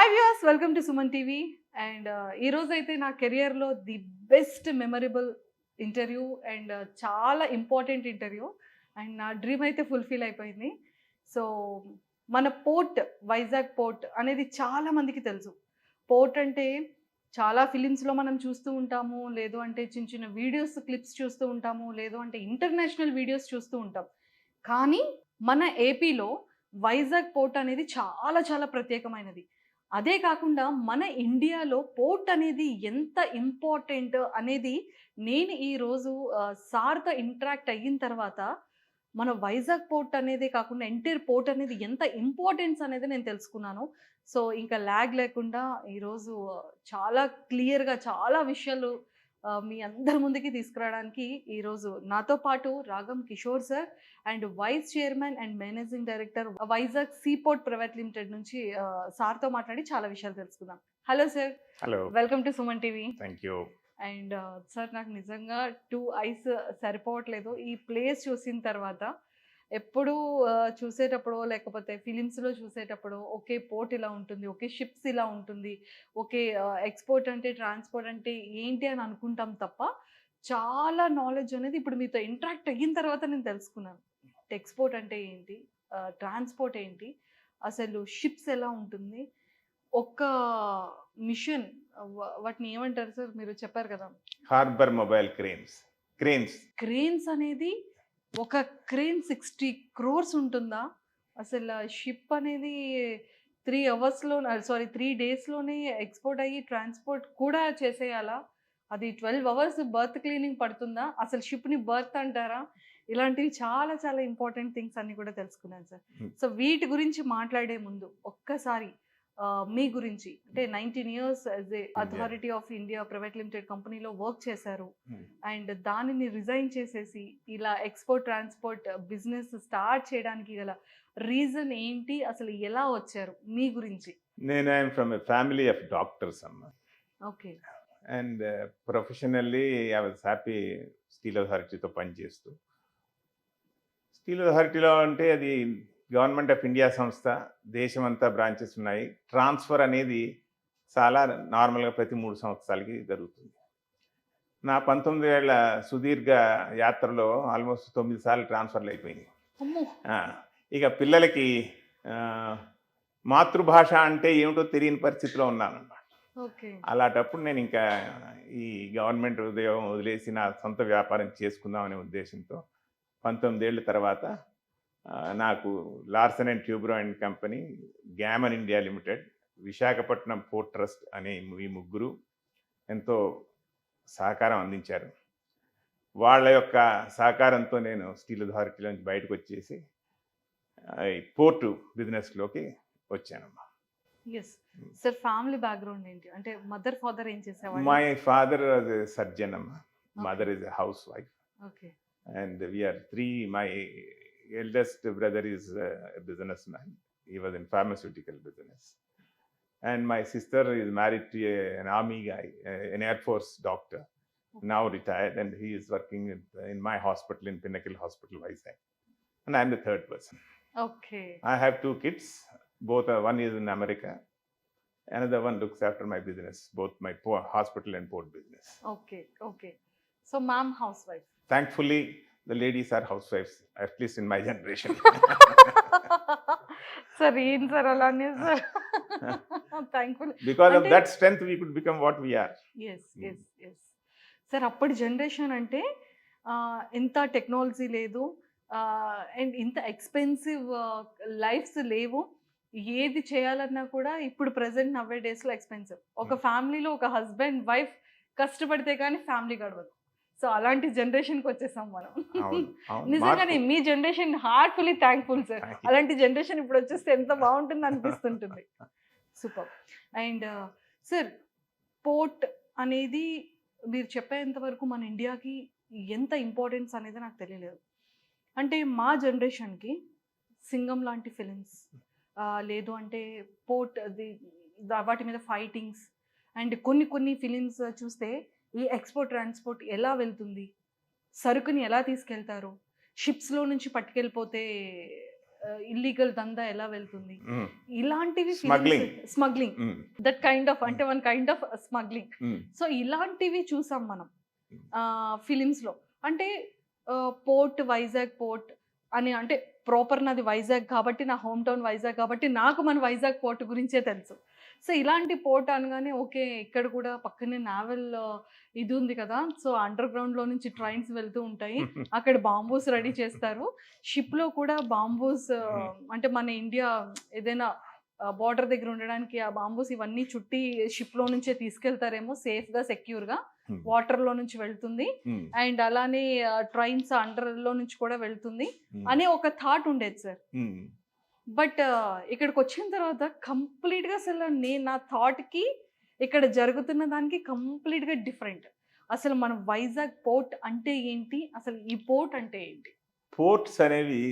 Hi viewers, welcome to Suman TV. And ఈ రోజు అయితే నా కెరియర్లో the best memorable interview and చాలా ఇంపార్టెంట్ ఇంటర్వ్యూ. అండ్ నా డ్రీమ్ అయితే ఫుల్ఫిల్ అయిపోయింది. సో మన పోర్ట్, వైజాగ్ పోర్ట్ అనేది చాలా మందికి తెలుసు. పోర్ట్ అంటే చాలా ఫిలిమ్స్లో మనం చూస్తూ ఉంటాము, లేదు అంటే చిన్న చిన్న వీడియోస్ క్లిప్స్ చూస్తూ ఉంటాము, లేదు అంటే ఇంటర్నేషనల్ వీడియోస్ చూస్తూ ఉంటాం. కానీ మన ఏపీలో వైజాగ్ పోర్ట్ అనేది చాలా చాలా ప్రత్యేకమైనది. అదే కాకుండా మన ఇండియాలో పోర్ట్ అనేది ఎంత ఇంపార్టెంట్ అనేది నేను ఈరోజు సార్‌తో ఇంటరాక్ట్ అయిన తర్వాత మన వైజాగ్ పోర్ట్ అనేదే కాకుండా ఎంటైర్ పోర్ట్ అనేది ఎంత ఇంపార్టెన్స్ అనేది నేను తెలుసుకున్నాను. సో, ఇంకా ల్యాగ్ లేకుండా ఈరోజు చాలా క్లియర్‌గా చాలా విషయాలు మీ అందరి ముందుకి తీసుకురావడానికి ఈరోజు నాతో పాటు Ragam Kishore sir and vice chairman and managing director Vizag seaport private limited నుంచి సార్‌తో మాట్లాడి చాలా విషయాలు తెలుసుకుందాం. Hello sir. Hello. Welcome to Suman TV. Thank you. And sir, నాకు నిజంగా 2 ఐస్ సరిపోవట్లేదు. ఈ ప్లేస్ చూసిన తర్వాత ఎప్పుడూ చూసేటప్పుడో లేకపోతే ఫిలిమ్స్‌లో చూసేటప్పుడో ఓకే, పోర్ట్ ఇలా ఉంటుంది, ఓకే షిప్స్ ఇలా ఉంటుంది, ఓకే ఎక్స్‌పోర్ట్ అంటే, ట్రాన్స్‌పోర్ట్ అంటే ఏంటి అని అనుకుంటాం తప్ప, చాలా నాలెడ్జ్ అనేది ఇప్పుడు మీతో ఇంటరాక్ట్ అయిన తర్వాత నేను తెలుసుకున్నాను. ఎక్స్‌పోర్ట్ అంటే ఏంటి? ట్రాన్స్‌పోర్ట్ ఏంటి? అసలు షిప్స్ ఎలా ఉంటుంది? ఒక్క మిషన్ వాటిని ఏమంటారు సార్? మీరు చెప్పారు కదా! Harbour mobile cranes. క్రేన్స్ అనేది ఒక క్రేన్ 60 క్రోర్స్ ఉంటుందా? అసలు షిప్ అనేది 3 అవర్స్‌లో సారీ 3 డేస్‌లోనే ఎక్స్‌పోర్ట్ అయ్యి ట్రాన్స్‌పోర్ట్ కూడా చేసేయాలా? అది 12 అవర్స్ బర్త్ క్లీనింగ్ పడుతుందా? అసలు షిప్‌ని బర్త్ అంటారా? ఇలాంటివి చాలా చాలా ఇంపార్టెంట్ థింగ్స్ అన్నీ కూడా తెలుసుకున్నాను సార్. సో, వీటి గురించి మాట్లాడే ముందు ఒక్కసారి మీ గురించి, అంటే 19 years as a authority of India private limited కంపెనీలో వర్క్ చేశారు. అండ్ దానిని రిజైన్ చేసేసి ఇలా ఎక్స్‌పోర్ట్, ట్రాన్స్‌పోర్ట్ బిజినెస్ స్టార్ట్ చేయడానికి గల రీజన్ ఏంటి? అసలు ఎలా వచ్చారు? మీ గురించి. నేను I'm from a family of doctors అమ్మ. Okay. And professionally I was happy steel అథారిటీతో పనిచేస్తూ. స్టీల్ అథారిటీలో అంటే అది గవర్నమెంట్ ఆఫ్ ఇండియా సంస్థ, దేశమంతా బ్రాంచెస్ ఉన్నాయి. ట్రాన్స్ఫర్ అనేది చాలా నార్మల్గా ప్రతి 3 సంవత్సరాలకి జరుగుతుంది. నా 19 ఏళ్ల సుదీర్ఘ యాత్రలో ఆల్మోస్ట్ 9 సార్లు ట్రాన్స్ఫర్లు అయిపోయినాయి. అమ్మో! ఇక పిల్లలకి మాతృభాష అంటే ఏమిటో తెలియని పరిస్థితిలో ఉన్నానన్నమాట. ఓకే. అలాంటప్పుడు నేను ఇంకా ఈ గవర్నమెంట్ ఉద్యోగం వదిలేసి నా సొంత వ్యాపారం చేసుకుందాం అనే ఉద్దేశంతో 19 ఏళ్ళ తర్వాత నాకు Larsen and Toubro and company, Gammon India limited, Visakhapatnam port trust అనే ఈ ముగ్గురు ఎంతో సహకారం అందించారు. వాళ్ళ యొక్క సహకారంతో నేను స్టీల్ అథారిటీలో నుంచి బయటకు వచ్చేసి ఈ పోర్టు బిజినెస్లోకి వచ్చానమ్మా. యెస్. సార్, ఫ్యామిలీ బ్యాక్‌గ్రౌండ్ ఏంటి? అంటే మదర్, ఫాదర్ ఏం చేసేవాళ్ళు? My father was a surgeon అమ్మా. Mother is a housewife. Okay. And we are 3. My eldest brother is a businessman. He was in pharmaceutical business. And my sister is married to an army guy, an Air Force doctor, now retired, and he is working in my hospital, in Pinnacle Hospital, Vizag. And I'm the third person. Okay. I have 2 kids. Both one is in America. Another one looks after my business, both my hospital and port business. Okay. Okay. So, ma'am, housewife. Thankfully, the ladies are housewives, at least in my generation. Sir, ఏం sir అలానే sir? Thankful. Because of that strength, we could become what we are. Yes. Yes. Yes. Sir, అప్పటి generation అంటే ఇంత technology లేదు, and ఇంత expensive lifes లేవు. ఏది చేయాలన్నా కూడా ఇప్పుడు ప్రెజెంట్ నవ్వే డేస్లో ఎక్స్పెన్సివ్. ఒక ఫ్యామిలీలో ఒక హస్బెండ్, వైఫ్ కష్టపడితే కానీ ఫ్యామిలీ గడవదు. సో, అలాంటి జనరేషన్కి వచ్చేసాం మనం. నిజంగానే మీ జనరేషన్ హార్ట్ఫుల్లీ థ్యాంక్ఫుల్ సార్. అలాంటి జనరేషన్ ఇప్పుడు వచ్చేస్తే ఎంత బాగుంటుంది అనిపిస్తుంటుంది. సూపర్. అండ్ సార్, పోర్ట్ అనేది మీరు చెప్పేంత వరకు మన ఇండియాకి ఎంత ఇంపార్టెన్స్ అనేది నాకు తెలియలేదు. అంటే మా జనరేషన్కి సింగం లాంటి ఫిలిమ్స్, లేదు అంటే పోర్ట్ అది వాటి మీద ఫైటింగ్స్, అండ్ కొన్ని కొన్ని ఫిలిమ్స్ చూస్తే ఈ ఎక్స్‌పోర్ట్, ట్రాన్స్‌పోర్ట్ ఎలా వెళ్తుంది, సరుకుని ఎలా తీసుకెళ్తారు, షిప్స్‌లో నుంచి పట్టుకెళ్ళిపోతే ఇల్లీగల్ దందా ఎలా వెళ్తుంది, ఉమ్, ఇలాంటివి Smuggling. Smuggling, um, that kind of అంటే one kind of smuggling. Um, so ఇలాంటివి చూసాం మనం ఫిలిమ్స్లో. అంటే పోర్ట్, వైజాగ్ పోర్ట్ అని, అంటే ప్రాపర్ నాది వైజాగ్ కాబట్టి, నా హోమ్ టౌన్ వైజాగ్ కాబట్టి నాకు మన వైజాగ్ పోర్ట్ గురించే తెలుసు. సో ఇలాంటి పోర్ట్ అనగానే ఓకే, ఇక్కడ కూడా పక్కనే నావెల్ ఇది ఉంది కదా, సో అండర్ గ్రౌండ్లో నుంచి ట్రైన్స్ వెళ్తూ ఉంటాయి, అక్కడ బాంబూస్ రెడీ చేస్తారు. షిప్లో కూడా బాంబూస్, అంటే మన ఇండియా ఏదైనా బార్డర్ దగ్గర ఉండడానికి ఆ బాంబూస్ ఇవన్నీ చుట్టి షిప్లో నుంచే తీసుకెళ్తారేమో సేఫ్గా, సెక్యూర్గా. ఉమ్, వాటర్లో నుంచి వెళ్తుంది ఉమ్, అండ్ అలానే ట్రైన్స్ అండర్లో నుంచి కూడా వెళ్తుంది ఉమ్, అనే ఒక థాట్ ఉండేది సార్. ఉమ్. బట్ ఇక్కడికి వచ్చిన తర్వాత కంప్లీట్గా అసలు నా థాట్కి ఇక్కడ జరుగుతున్న దానికి కంప్లీట్గా డిఫరెంట్. అసలు మన వైజాగ్ పోర్ట్ అంటే ఏంటి, అసలు ఈ పోర్ట్ అంటే ఏంటి? పోర్ట్స్ అనేవి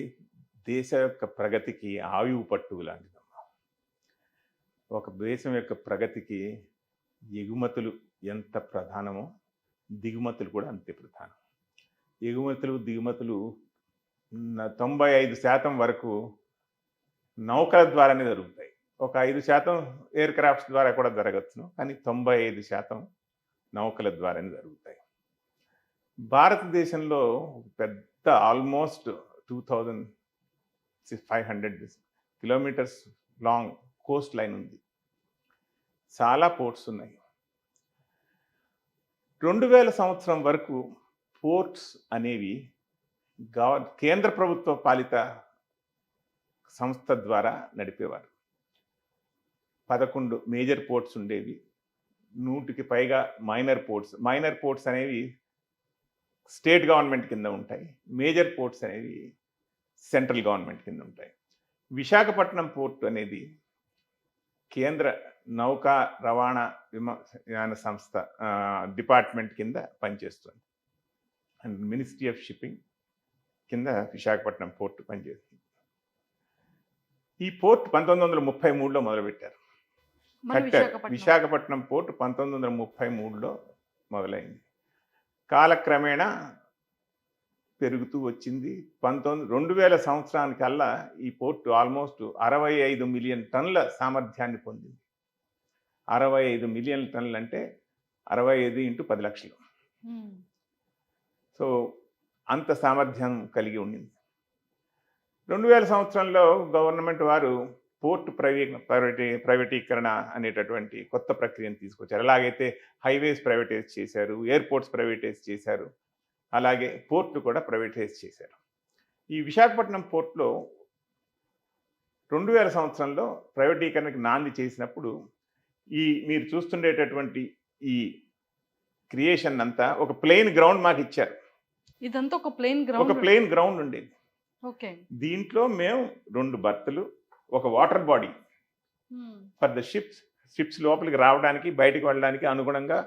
దేశ యొక్క ప్రగతికి ఆయువు పట్టువు లాంటిదమ్మా. ఒక దేశం యొక్క ప్రగతికి ఎగుమతులు ఎంత ప్రధానమో దిగుమతులు కూడా అంతే ప్రధానం. ఎగుమతులు దిగుమతులు 95% వరకు నౌకల ద్వారానే జరుగుతాయి. ఒక 5% ఎయిర్ క్రాఫ్ట్స్ ద్వారా కూడా జరగచ్చును, కానీ 95% నౌకల ద్వారానే జరుగుతాయి. భారతదేశంలో పెద్ద almost 2500 kilometres long Coast line ఉంది. చాలా పోర్ట్స్ ఉన్నాయి. 2000 సంవత్సరం వరకు పోర్ట్స్ అనేవి కేంద్ర ప్రభుత్వ పాలిత సంస్థ ద్వారా నడిపేవారు. 11 మేజర్ పోర్ట్స్ ఉండేవి, 100కి పైగా మైనర్ పోర్ట్స్. మైనర్ పోర్ట్స్ అనేవి స్టేట్ గవర్నమెంట్ కింద ఉంటాయి, మేజర్ పోర్ట్స్ అనేవి సెంట్రల్ గవర్నమెంట్ కింద ఉంటాయి. విశాఖపట్నం పోర్ట్ అనేది కేంద్ర నౌకా రవాణా విమాన సంస్థ డిపార్ట్మెంట్ కింద పనిచేస్తుంది. అండ్ మినిస్ట్రీ ఆఫ్ షిప్పింగ్ కింద విశాఖపట్నం పోర్ట్ పనిచేస్తుంది. ఈ పోర్ట్ 1933లో మొదలుపెట్టారు. విశాఖపట్నం పోర్ట్ 1933లో మొదలైంది. కాలక్రమేణా పెరుగుతూ వచ్చింది. 2000 సంవత్సరానికల్లా ఈ పోర్టు ఆల్మోస్ట్ 65 మిలియన్ టన్నుల సామర్థ్యాన్ని పొందింది. 65 మిలియన్ టన్నులు అంటే 65 × 10 లక్షలు. సో అంత సామర్థ్యం కలిగి ఉండింది. 2000 సంవత్సరంలో గవర్నమెంట్ వారు పోర్ట్ ప్రైవేటీకరణ అనేటటువంటి కొత్త ప్రక్రియను తీసుకొచ్చారు. ఎలాగైతే హైవేస్ ప్రైవేటైజ్ చేశారు, ఎయిర్పోర్ట్స్ ప్రైవేటైజ్ చేశారు, అలాగే పోర్ట్లు కూడా ప్రైవేటైజ్ చేశారు. ఈ విశాఖపట్నం పోర్ట్లో 2000 సంవత్సరంలో ప్రైవేటీకరణకి నాంది చేసినప్పుడు మీరు చూస్తుండేటటువంటి ఈ క్రియేషన్ అంతా ఒక ప్లెయిన్ గ్రౌండ్ మాకు ఇచ్చారు. ఇదంతా ఒక ప్లెయిన్ గ్రౌండ్ ఉండేది. ఓకే. దీంట్లో మేము 2 బర్తులు, ఒక water body for the ships లోపలికి రావడానికి బయటికి వెళ్ళడానికి అనుగుణంగా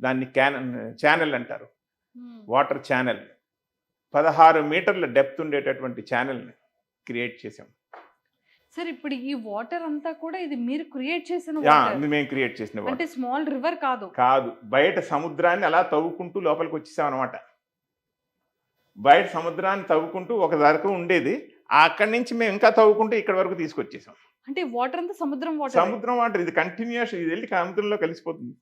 దాన్ని ఛానల్ అంటారు, వాటర్ ఛానల్. 16 మీటర్ల డెప్త్ ఉండేటటువంటి ఛానల్ని క్రియేట్ చేసాం. సార్ ఇప్పుడు ఈ వాటర్ అంతా కూడా ఇది మీరు క్రియేట్ చేసిన మేము క్రియేట్ చేసిన అంటే స్మాల్ రివర్ కాదు, బయట సముద్రాన్ని అలా తవ్వుకుంటూ లోపలికి వచ్చేసాం అనమాట. బయట సముద్రాన్ని తవ్వుకుంటూ ఒక వరకు ఉండేది, అక్కడి నుంచి మేము ఇంకా తవ్వుకుంటూ ఇక్కడ వరకు తీసుకొచ్చేసాం. అంటే వాటర్ అంతా సముద్రం వాటర్, ఇది కంటిన్యూస్, ఇది వెళ్ళి సముద్రంలో కలిసిపోతుంది.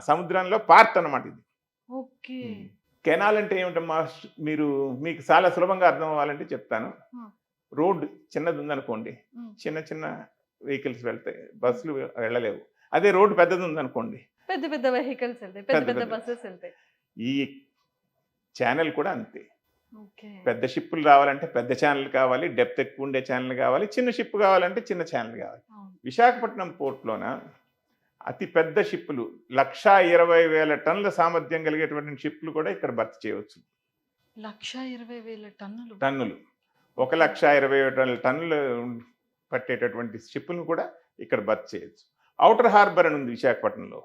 సముద్రంలో పార్ట్ అన్నమాట ఇది. ఓకే. కెనాల్ అంటే ఏమిటమ్మా, మీకు చాలా సులభంగా అర్థం అవ్వాలంటే చెప్తాను. రోడ్డు చిన్నది ఉందనుకోండి, చిన్న చిన్న వెహికల్స్ వెళ్తాయి, బస్సులు వెళ్ళలేవు. అదే రోడ్డు పెద్దది ఉందనుకోండి, పెద్ద పెద్ద వెహికల్స్ వెళ్తాయి, పెద్ద పెద్ద బస్సెస్ వెళ్తాయి. ఈ ఛానల్ కూడా అంతే. పెద్ద షిప్పులు రావాలంటే పెద్ద ఛానల్ కావాలి, డెప్త్ ఎక్కువ ఉండే ఛానల్ కావాలి, చిన్న షిప్ కావాలంటే చిన్న ఛానల్ కావాలి. విశాఖపట్నం పోర్ట్లోన అతి పెద్ద షిప్పులు 1,20,000 టన్నుల సామర్థ్యం కలిగేటువంటి షిప్లు కూడా ఇక్కడ భర్తీ చేయవచ్చు. 1,20,000 టన్నులు 1,20,000 టన్నులు పట్టేటటువంటి షిప్పులను కూడా ఇక్కడ భర్తీ చేయొచ్చు. ఔటర్ హార్బర్ అని ఉంది విశాఖపట్నంలో.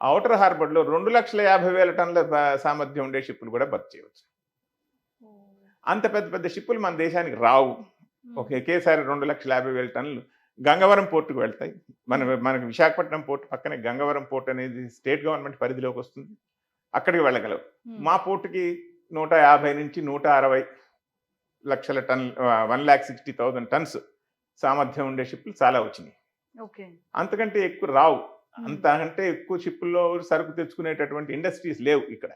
ఔటర్ హార్బర్లో 2,50,000 టన్నుల సామర్థ్యం ఉండే షిప్పులు కూడా భర్తీ చేయవచ్చు. అంత పెద్ద పెద్ద షిప్పులు మన దేశానికి రావు. ఒకేసారి 2,50,000 టన్నులు గంగవరం పోర్టుకు వెళ్తాయి. మనకు విశాఖపట్నం పోర్టు పక్కనే గంగవరం పోర్ట్ అనేది స్టేట్ గవర్నమెంట్ పరిధిలోకి వస్తుంది, అక్కడికి వెళ్ళగలవు. మా పోర్టుకి 150 నుంచి 160 లక్షల టన్ 1,60,000 టన్స్ సామర్థ్యం ఉండే షిప్లు చాలా వచ్చినాయి. ఓకే. అంతకంటే ఎక్కువ రావు. అంతకంటే ఎక్కువ షిప్పుల్లో సరుకు తెచ్చుకునేటటువంటి ఇండస్ట్రీస్ లేవు ఇక్కడ.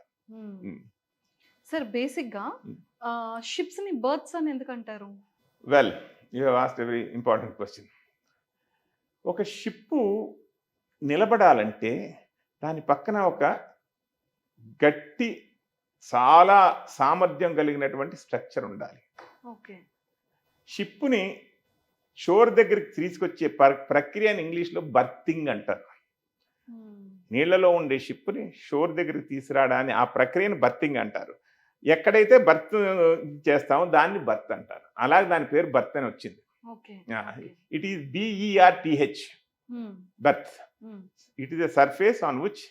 సార్ బేసిక్గా షిప్స్ని బర్త్స్ అని ఎందుకంటారు? Well, you have asked a very important question. ఒక షిప్పు నిలబడాలంటే దాని పక్కన ఒక గట్టి చాలా సామర్థ్యం కలిగినటువంటి స్ట్రక్చర్ ఉండాలి. ఓకే. షిప్పుని షోర్ దగ్గరికి తీసుకొచ్చే ప్రక్రియని ఇంగ్లీష్లో బర్తింగ్ అంటారు. నీళ్లలో ఉండే షిప్పుని షోర్ దగ్గరికి తీసుకురావడాన్ని ఆ ప్రక్రియను బర్తింగ్ అంటారు. ఎక్కడైతే బర్త్ చేస్తామో దాన్ని బర్త్ అంటారు. అలాగే దాని పేరు బర్త్ అని వచ్చింది. It is BERTH, berth. It is a surface on which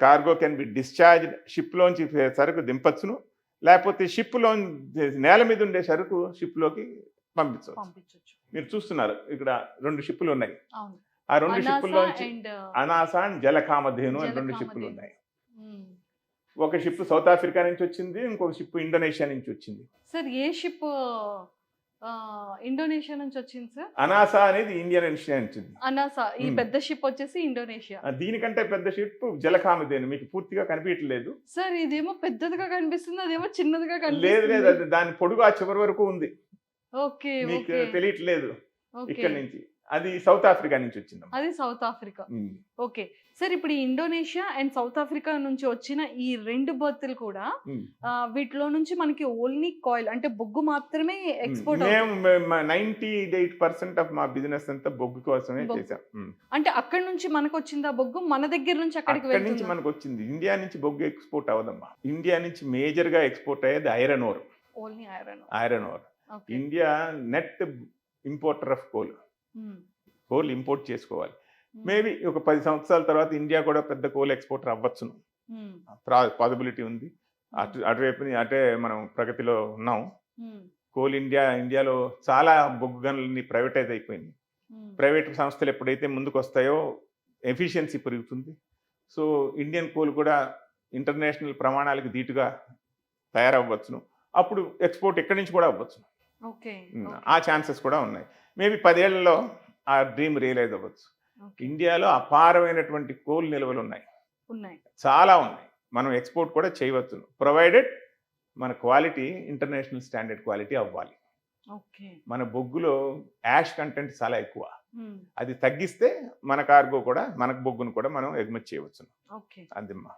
cargo can be discharged. షిప్లోంచి సరుకు దింపచ్చును, లేకపోతే షిప్లో నేల మీద ఉండే సరుకు షిప్లోకి పంపించవచ్చు. మీరు చూస్తున్నారు ఇక్కడ 2 షిప్పులు ఉన్నాయి. ఆ 2 షిప్పుల్లోంచి అనాసా అండ్ జలకామధేను అని 2 షిప్పులు ఉన్నాయి. ఒక షిప్ సౌత్ ఆఫ్రికా నుంచి వచ్చింది, ఇంకొక షిప్ ఇండోనేషియా నుంచి వచ్చింది. సార్ ఏ షిప్ ఇండోనేషియా నుంచి వచ్చింది సార్? అనాసా అనేది ఇండోనేషియా నుంచి. అనాసా ఈ పెద్ద షిప్ వచ్చేసి ఇండోనేషియా. దీనికంటే పెద్ద షిప్ జలకామధేను. మీకు పూర్తిగా కనిపించట్లేదు సార్. ఇదేమో పెద్దదిగా కనిపిస్తుంది, అదేమో చిన్నదిగా లేదు లేదు, కనిపిస్తుంది. అది దాని పొడుగు ఆ చివరి వరకు ఉంది. ఓకే. మీకు ఓకే. తెలియట్లేదు. ఓకే. ఇక్కడ నుంచి అది సౌత్ ఆఫ్రికా నుంచి వచ్చింది. అది సౌత్ ఆఫ్రికా. ఓకే సార్, ఇప్పుడు ఈ ఇండోనేషియా అండ్ సౌత్ ఆఫ్రికా నుంచి వచ్చిన ఈ 2 బర్తులు కూడా వీటిలో నుంచి మనకి ఓన్లీ కాయిల్ అంటే బొగ్గు మాత్రమే ఎక్స్పోర్ట్ మేము 98% ఆఫ్ మా బిజినెస్ అంతా బొగ్గు కోసమే బొగ్గు. చేసాం. అంటే అక్కడ నుంచి మనకు వచ్చిందా బొగ్గు? మన దగ్గర నుంచి అక్కడికి అక్కడి నుంచి వెళ్తుందా? మనకు వచ్చింది. ఇండియా నుంచి బొగ్గు ఎక్స్పోర్ట్ అవదమ్మా. ఇండియా నుంచి మేజర్ గా ఎక్స్పోర్ట్ అయ్యేది iron ore. Only iron. Iron ore. Okay. India net importer of coal. Coal import చేసుకోవాలి. మేబీ ఒక 10 సంవత్సరాల తర్వాత ఇండియా కూడా పెద్ద కోల్ ఎక్స్పోర్టర్ అవ్వచ్చును. పాసిబిలిటీ ఉంది. అటువైపు అటే మనం ప్రగతిలో ఉన్నాం. కోల్ ఇండియాలో చాలా బొగ్గు గనులన్నీ ప్రైవేటైజ్ అయిపోయింది. ప్రైవేట్ సంస్థలు ఎప్పుడైతే ముందుకు వస్తాయో ఎఫిషియన్సీ పెరుగుతుంది. సో ఇండియన్ కోల్ కూడా ఇంటర్నేషనల్ ప్రమాణాలకు ధీటుగా తయారవ్వచ్చును. అప్పుడు ఎక్స్పోర్ట్ ఎక్కడి నుంచి కూడా అవ్వచ్చు. ఓకే. ఆ ఛాన్సెస్ కూడా ఉన్నాయి. మేబీ 10 ఏళ్లలో ఆ డ్రీమ్ రియలైజ్ అవ్వచ్చు. ఇండియాలో అపారమైనటువంటి కోల్ నిల్వలు ఉన్నాయి, చాలా ఉన్నాయి. మనం ఎక్స్పోర్ట్ కూడా చేయవచ్చు, ప్రొవైడెడ్ మన క్వాలిటీ ఇంటర్నేషనల్ స్టాండర్డ్ క్వాలిటీ అవ్వాలి. మన బొగ్గులో యాష్ కంటెంట్ చాలా ఎక్కువ. అది తగ్గిస్తే మన కార్గో కూడా మన బొగ్గును కూడా మనం ఎగుమతి చేయవచ్చు. అదిమ్మా.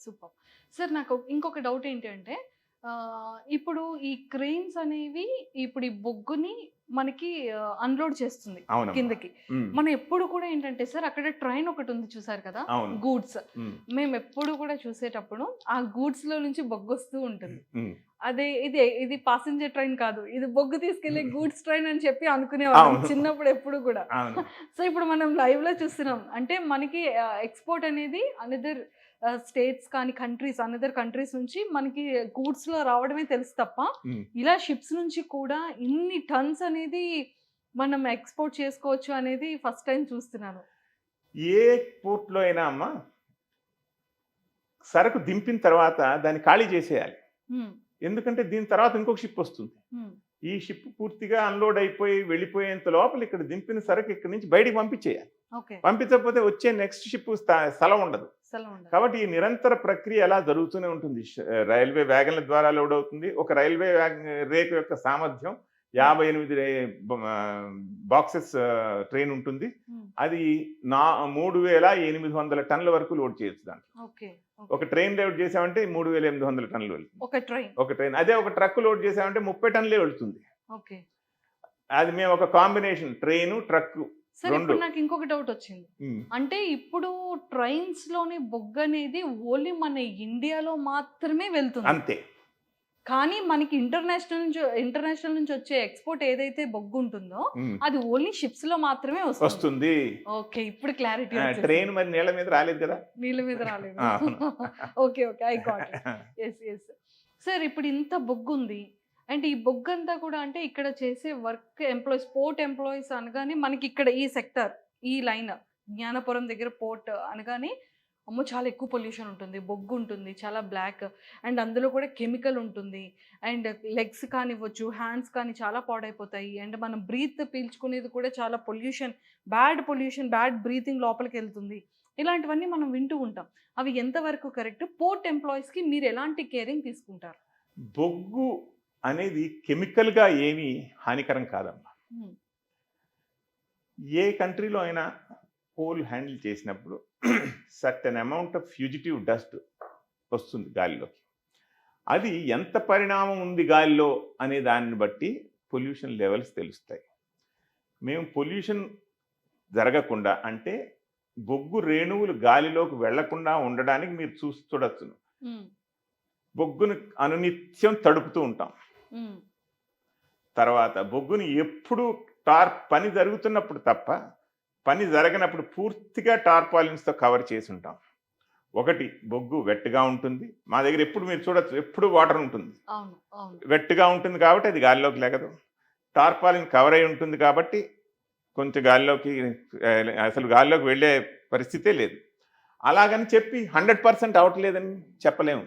Super sir. నాకు ఇంకొక డౌట్ ఏంటంటే ఇప్పుడు ఈ క్రెయిన్స్ అనేవి ఇప్పుడు ఈ బొగ్గుని మనకి అన్లోడ్ చేస్తుంది కిందకి. మనం ఎప్పుడు కూడా ఏంటంటే సార్ అక్కడ ట్రైన్ ఒకటి ఉంది చూసారు కదా, గూడ్స్. మేము ఎప్పుడు కూడా చూసేటప్పుడు ఆ గూడ్స్ లో నుంచి బొగ్గు వస్తూ ఉంటుంది. అదే ఇది పాసింజర్ ట్రైన్ కాదు, ఇది బొగ్గు తీసుకెళ్లే గూడ్స్ ట్రైన్ అని చెప్పి అనుకునేవాళ్ళం చిన్నప్పుడు ఎప్పుడు కూడా. సో ఇప్పుడు మనం లైవ్ లో చూస్తున్నాం. అంటే మనకి ఎక్స్పోర్ట్ అనేది అనదర్ స్టేట్స్ కానీ అనదర్ కంట్రీస్ నుంచి మనకి గూడ్స్ లో రావడమే తెలుసు తప్ప ఇలా షిప్స్ నుంచి కూడా ఇన్ని టన్స్ అనేది మనం ఎక్స్పోర్ట్ చేసుకోవచ్చు అనేది ఫస్ట్ టైం చూస్తున్నాను. ఏ పోర్ట్ లో అయినా అమ్మా సరుకు దింపిన తర్వాత దాన్ని ఖాళీ చేసేయాలి. ఎందుకంటే దీని తర్వాత ఇంకొక షిప్ వస్తుంది. ఈ షిప్ పూర్తిగా అన్లోడ్ అయిపోయి వెళ్ళిపోయేంత లోపల ఇక్కడ దింపిన సరుకు ఇక్కడ నుంచి బయటికి పంపించేయాలి. పంపించకపోతే వచ్చే నెక్స్ట్ షిప్ స్థలం ఉండదు. కాబట్టి ఈ నిరంతర ప్రక్రియ ఎలా జరుగుతూనే ఉంటుంది. రైల్వే వ్యాగన్ల ద్వారా లోడ్ అవుతుంది. ఒక రైల్వే రేకు యొక్క సామర్థ్యం 58 బాక్సెస్ ట్రైన్ ఉంటుంది. అది 3800 టన్నుల వరకు లోడ్ చేయొచ్చు. దాంట్లో ఒక ట్రైన్ లోడ్ చేసామంటే 3800 టన్నులు వెళ్తుంది ఒక ట్రైన్. అదే ఒక ట్రక్ లోడ్ చేసామంటే 30 టన్నులే వెళ్తుంది. అది మేము ఒక కాంబినేషన్ ట్రైన్ ట్రక్. సరే, ఇప్పుడు నాకు ఇంకొక డౌట్ వచ్చింది. అంటే ఇప్పుడు ట్రైన్స్ లోని బొగ్గు అనేది ఓన్లీ మన ఇండియాలో మాత్రమే వెళ్తుంది అంతే. కానీ మనకి ఇంటర్నేషనల్ నుంచి వచ్చే ఎక్స్పోర్ట్ ఏదైతే బొగ్గు ఉంటుందో అది ఓన్లీ షిప్స్ లో మాత్రమే వస్తుంది. ఓకే, ఇప్పుడు క్లారిటీ. ట్రైన్ మరి నీళ్ళ మీద రాలేదు కదా. నీళ్ళ మీద రాలేదు. Okay okay, I got it. yes yes sir, ఇప్పుడు ఇంత బొగ్గు ఉంది అంటే ఈ బొగ్గు అంతా కూడా అంటే ఇక్కడ చేసే వర్క్ ఎంప్లాయీస్, పోర్ట్ ఎంప్లాయీస్ అనగానే మనకి ఇక్కడ ఈ సెక్టర్, ఈ లైన్ జ్ఞానపురం దగ్గర పోర్ట్ అనగానే అమ్మో! చాలా ఎక్కువ పొల్యూషన్ ఉంటుంది. బొగ్గు ఉంటుంది. చాలా బ్లాక్ అండ్ అందులో కూడా కెమికల్ ఉంటుంది. అండ్ లెగ్స్ కానివ్వచ్చు, హ్యాండ్స్ కానీ చాలా పాడైపోతాయి. అండ్ మనం పీల్చుకునేది కూడా చాలా పొల్యూషన్, బ్యాడ్ బ్రీతింగ్ లోపలికెళ్తుంది. ఇలాంటివన్నీ మనం వింటూ ఉంటాం. అవి ఎంతవరకు కరెక్ట్? పోర్ట్ ఎంప్లాయీస్‌కి మీరు ఎలాంటి కేరింగ్ తీసుకుంటారు? బొగ్గు అనేది కెమికల్‌గా ఏమీ హానికరం కాదమ్మా. హ్మ్. ఏ కంట్రీలో అయినా కోల్ హ్యాండిల్ చేసినప్పుడు certain amount of fugitive dust వస్తుంది గాలిలోకి. అది ఎంత పరిణామం ఉంది గాలిలో అనే దాన్ని బట్టి పొల్యూషన్ లెవెల్స్ తెలుస్తాయి. మేము పొల్యూషన్ జరగకుండా అంటే బొగ్గు రేణువులు గాలిలోకి వెళ్లకుండా ఉండడానికి మీరు చూడొచ్చును. హ్మ్. బొగ్గును అనునిత్యం తడుపుతూ ఉంటాం. హ్మ్. తర్వాత బొగ్గుని ఎప్పుడు పని జరుగుతున్నప్పుడు తప్ప పని జరగనప్పుడు పూర్తిగా టార్పాలిన్స్తో కవర్ చేసి ఉంటాం. ఒకటి బొగ్గు వెట్గా ఉంటుంది. మా దగ్గర ఎప్పుడు మీరు చూడొచ్చు, ఎప్పుడు వాటర్ ఉంటుంది. అవును. అవును. వెట్గా ఉంటుంది కాబట్టి అది గాలిలోకి లెగదు. టార్పాలిన్ కవర్ అయి ఉంటుంది కాబట్టి కొంచెం గాలిలోకి అసలు గాలిలోకి వెళ్ళే పరిస్థితే లేదు. అలాగని చెప్పి 100% అవట్లేదని చెప్పలేము.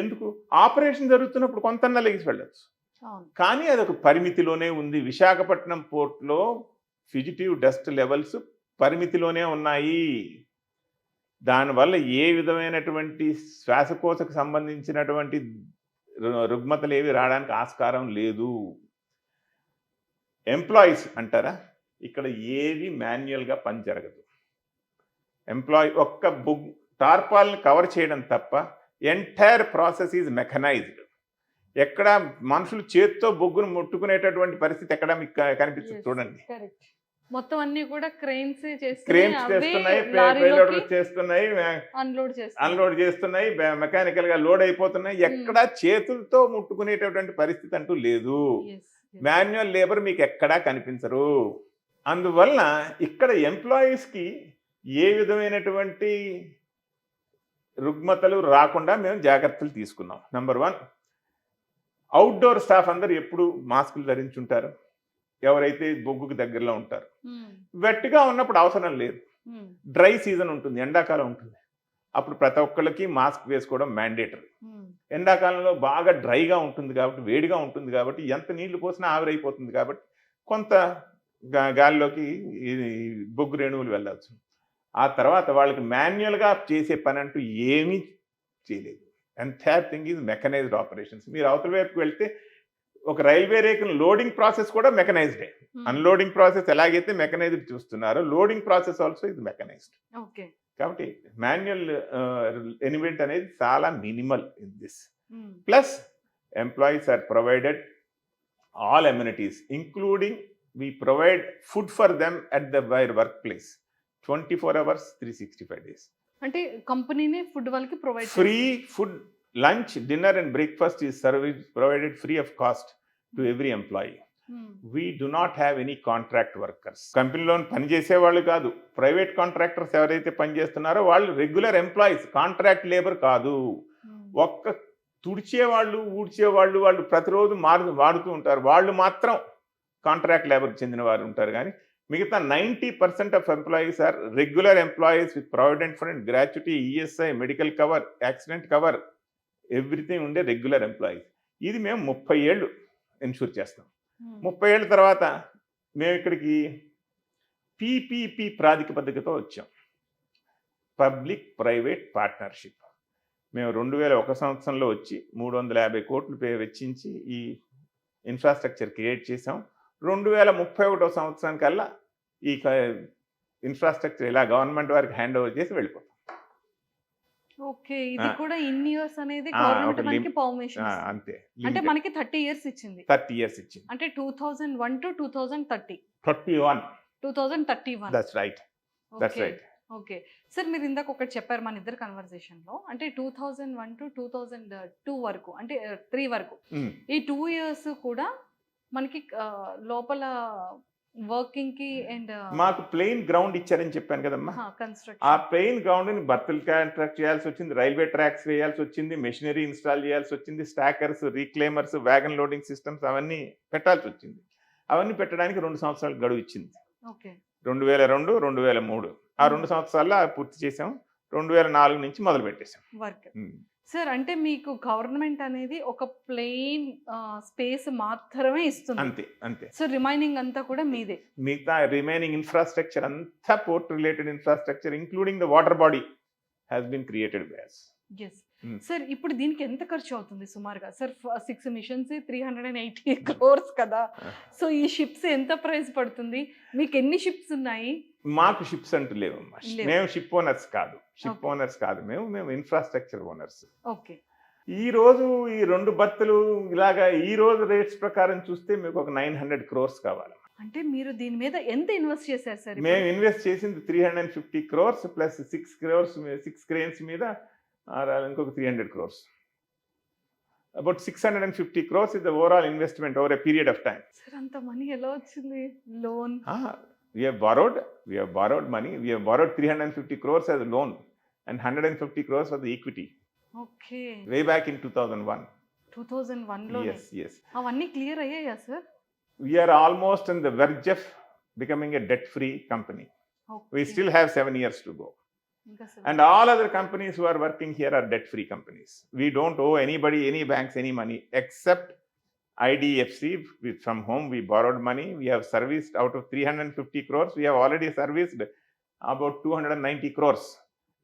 ఎందుకు? ఆపరేషన్ జరుగుతున్నప్పుడు కొంతన్నా లెగిసి వెళ్ళొచ్చు. అవును. కానీ అదొక పరిమితిలోనే ఉంది. విశాఖపట్నం పోర్ట్లో ఫ్యూజిటివ్ డస్ట్ లెవెల్స్ పరిమితిలోనే ఉన్నాయి. దానివల్ల ఏ విధమైనటువంటి శ్వాసకోశకు సంబంధించినటువంటి రుగ్మతలు ఏవి రావడానికి ఆస్కారం లేదు. ఎంప్లాయీస్ అంటారా, ఇక్కడ ఏది మాన్యువల్గా పని జరగదు. ఒక్క టార్పాల్ని కవర్ చేయడం తప్ప ఎంటైర్ ప్రాసెస్ ఈజ్ మెకనైజ్డ్. ఎక్కడ మనుషులు చేత్తో బొగ్గును ముట్టుకునేటటువంటి పరిస్థితి ఎక్కడ మీకు కనిపిస్తుంది చూడండి. మొత్తం అన్ని కూడా క్రేన్స్ చేస్తున్నాయి, పేలోడర్స్ చేస్తున్నాయి, అన్లోడ్ చేస్తున్నాయి, మెకానికల్ గా లోడ్ అయిపోతున్నాయి. ఎక్కడ చేతులతో ముట్టుకునేటటువంటి పరిస్థితి అంటూ లేదు. మాన్యువల్ లేబర్ మీకు ఎక్కడా కనిపించరు. అందువలన ఇక్కడ ఎంప్లాయీస్ కి ఏ విధమైనటువంటి రుగ్మతలు రాకుండా మేము జాగ్రత్తలు తీసుకున్నాం. నెంబర్ 1, అవుట్డోర్ స్టాఫ్ అందరూ ఎప్పుడు మాస్కులు ధరించుంటారు, ఎవరైతే బొగ్గుకు దగ్గరలో ఉంటారు. వెట్గా ఉన్నప్పుడు అవసరం లేదు. డ్రై సీజన్ ఉంటుంది, ఎండాకాలం ఉంటుంది, అప్పుడు ప్రతి ఒక్కళ్ళకి మాస్క్ వేసుకోవడం మ్యాండేటరీ. ఎండాకాలంలో బాగా డ్రైగా ఉంటుంది కాబట్టి, వేడిగా ఉంటుంది కాబట్టి, ఎంత నీళ్లు పోసినా ఆవిరైపోతుంది కాబట్టి కొంత గాలిలోకి బొగ్గు రేణువులు వెళ్ళవచ్చు. ఆ తర్వాత వాళ్ళకి మాన్యువల్గా చేసే పని అంటూ ఏమీ చేయలేదు. Entire thing is mechanised operations. మీరు అవతల వైపుకి వెళ్తే ఒక రైల్వే రేకును లోడింగ్ ప్రాసెస్ కూడా మెకనైజ్డే. అన్లోడింగ్ ప్రాసెస్ ఎలాగైతే మెకనైజ్డ్ చూస్తున్నారో, లోడింగ్ ప్రాసెస్ ఆల్సో ఇది మెకనైజ్డ్. కాబట్టి మాన్యువల్ ఎలిమెంట్ అనేది చాలా minimal in this. Plus employees are provided all amenities, including we provide food for them at their workplace 24 hours 365 days. అంటే కంపెనీనే food వాళ్ళకి provide free food, lunch, dinner and breakfast is provided free of cost to every employee. We do not have any contract workers. కంపెనీలో పనిచేసే వాళ్ళు కాదు, private contractors ఎవరైతే పనిచేస్తున్నారో వాళ్ళు regular employees, contract labour కాదు. ఒక్క తుడిచేవాళ్ళు, ఊడ్చేవాళ్ళు, వాళ్ళు ప్రతిరోజు వాడుతూ ఉంటారు, వాళ్ళు మాత్రం కాంట్రాక్ట్ లేబర్కి చెందిన వారు ఉంటారు. కానీ మిగతా 90% of employees are regular employees with provident fund, gratuity, ESI, medical cover, accident cover, everything ఉండే రెగ్యులర్ ఎంప్లాయీస్. ఇది మేము 30 ఏళ్ళు ఎన్షూర్ చేస్తాం. 30 ఏళ్ళ తర్వాత మేము ఇక్కడికి పీపీపీ ప్రాతిపదికతో వచ్చాం, పబ్లిక్ ప్రైవేట్ పార్ట్నర్షిప్. మేము 2001 సంవత్సరంలో వచ్చి 350 కోట్లు వెచ్చించి ఈ ఇన్ఫ్రాస్ట్రక్చర్ క్రియేట్ చేసాం. 2031 సంవత్సరానికల్లా ఈ ఇన్ఫ్రాస్ట్రక్చర్ ఇలా గవర్నమెంట్ వారికి హ్యాండ్ ఓవర్ చేసి వెళ్ళిపోతాం. ఓకే, ఇది కూడా ఇన్ని ఇయర్స్ అనేది గవర్నమెంట్ మనకి పర్మిషన్ అంతే. అంటే మనకి 30 ఇయర్స్ ఇచ్చింది. 30 ఇయర్స్ ఇచ్చింది. అంటే 2001 to 2030. 2031. That's right. Okay sir, మీరు ఇందాక ఒకటి చెప్పారు మన ఇద్దరు కన్వర్జేషన్లో, అంటే 2001 to 2002 వరకు, అంటే 3 వరకు, ఈ 2 ఇయర్స్ కూడా మనకి లోపల వర్కింగ్ కి అండ్ మాకు ప్లెయిన్ గ్రౌండ్ ఇచ్చారని చెప్పాను కదమ్మా. ఆ ప్లెయిన్ గ్రౌండ్ ని బర్తల్ కాంట్రాక్ట్ చేయాల్సి వచ్చింది, రైల్వే ట్రాక్స్ వేయాల్సి వచ్చింది, మెషినరీ ఇన్స్టాల్ చేయాల్సి వచ్చింది, స్టాకర్స్, రీక్లైమర్స్, వ్యాగన్ లోడింగ్ సిస్టమ్స్ అవన్నీ పెట్టాల్సి వచ్చింది. అవన్నీ పెట్టడానికి 2 సంవత్సరాలు గడువు ఇచ్చింది. 2002, 2003 ఆ 2 సంవత్సరాల్లో పూర్తి చేసాం. 2004 నుంచి మొదలు పెట్టేశాం. వర్క్. సార్ అంటే మీకు గవర్నమెంట్ అనేది ఒక ప్లెయిన్ స్పేస్ మాత్రమే ఇస్తుంది. అంతే అంతే. సో రిమైనింగ్ అంతా కూడా మీదే. మిగతా రిమైనింగ్ ఇన్ఫ్రాస్ట్రక్చర్ అంతా port related infrastructure including the water body has been created by us. Yes sir. ఇప్పుడు దీనికి ఎంత ఖర్చు అవుతుంది సుమారుగా సార్? 6 మిషన్స్ 380 crores కదా. సో ఈ షిప్స్ ఎంత ప్రైస్ పడుతుంది? మీకు ఎన్ని షిప్స్ ఉన్నాయి? మాకు షిప్స్ అంటూ లేవు. మేము షిప్ ఓనర్స్ కాదు. మేము ఇన్ఫ్రాస్ట్రక్చర్ ఓనర్స్. ఓకే. ఈ రోజు ఈ 2 బర్తులు ఇలాగా ఈ రోజు రేట్స్ ప్రకారం చూస్తే మీకు ఒక 900 crores కావాలి. అంటే మీరు దీని మీద ఎంత ఇన్వెస్ట్ చేశారు సార్? మేము ఇన్వెస్ట్ చేసింది 350 crores ప్లస్ 6 క్రేన్స్ మీద ఇంకొక 300 crores. About 650 crores is the overall investment over a period of time. Sir అంత మనీ ఎలా వచ్చింది? Loan? We have borrowed money. We have borrowed 350 crores as a loan and 150 crores for the equity. Okay. Way back in 2001. 2001 లో? Yes. అవన్నీ clear అయ్యాయా sir? We are almost on the verge of becoming a debt-free company. We still have 7 years to go. And all other companies who are working here are debt-free companies. We don't owe anybody, any banks, any money except IDFC, from whom we borrowed money. We have serviced out of 350 crores. We have already serviced about 290 crores.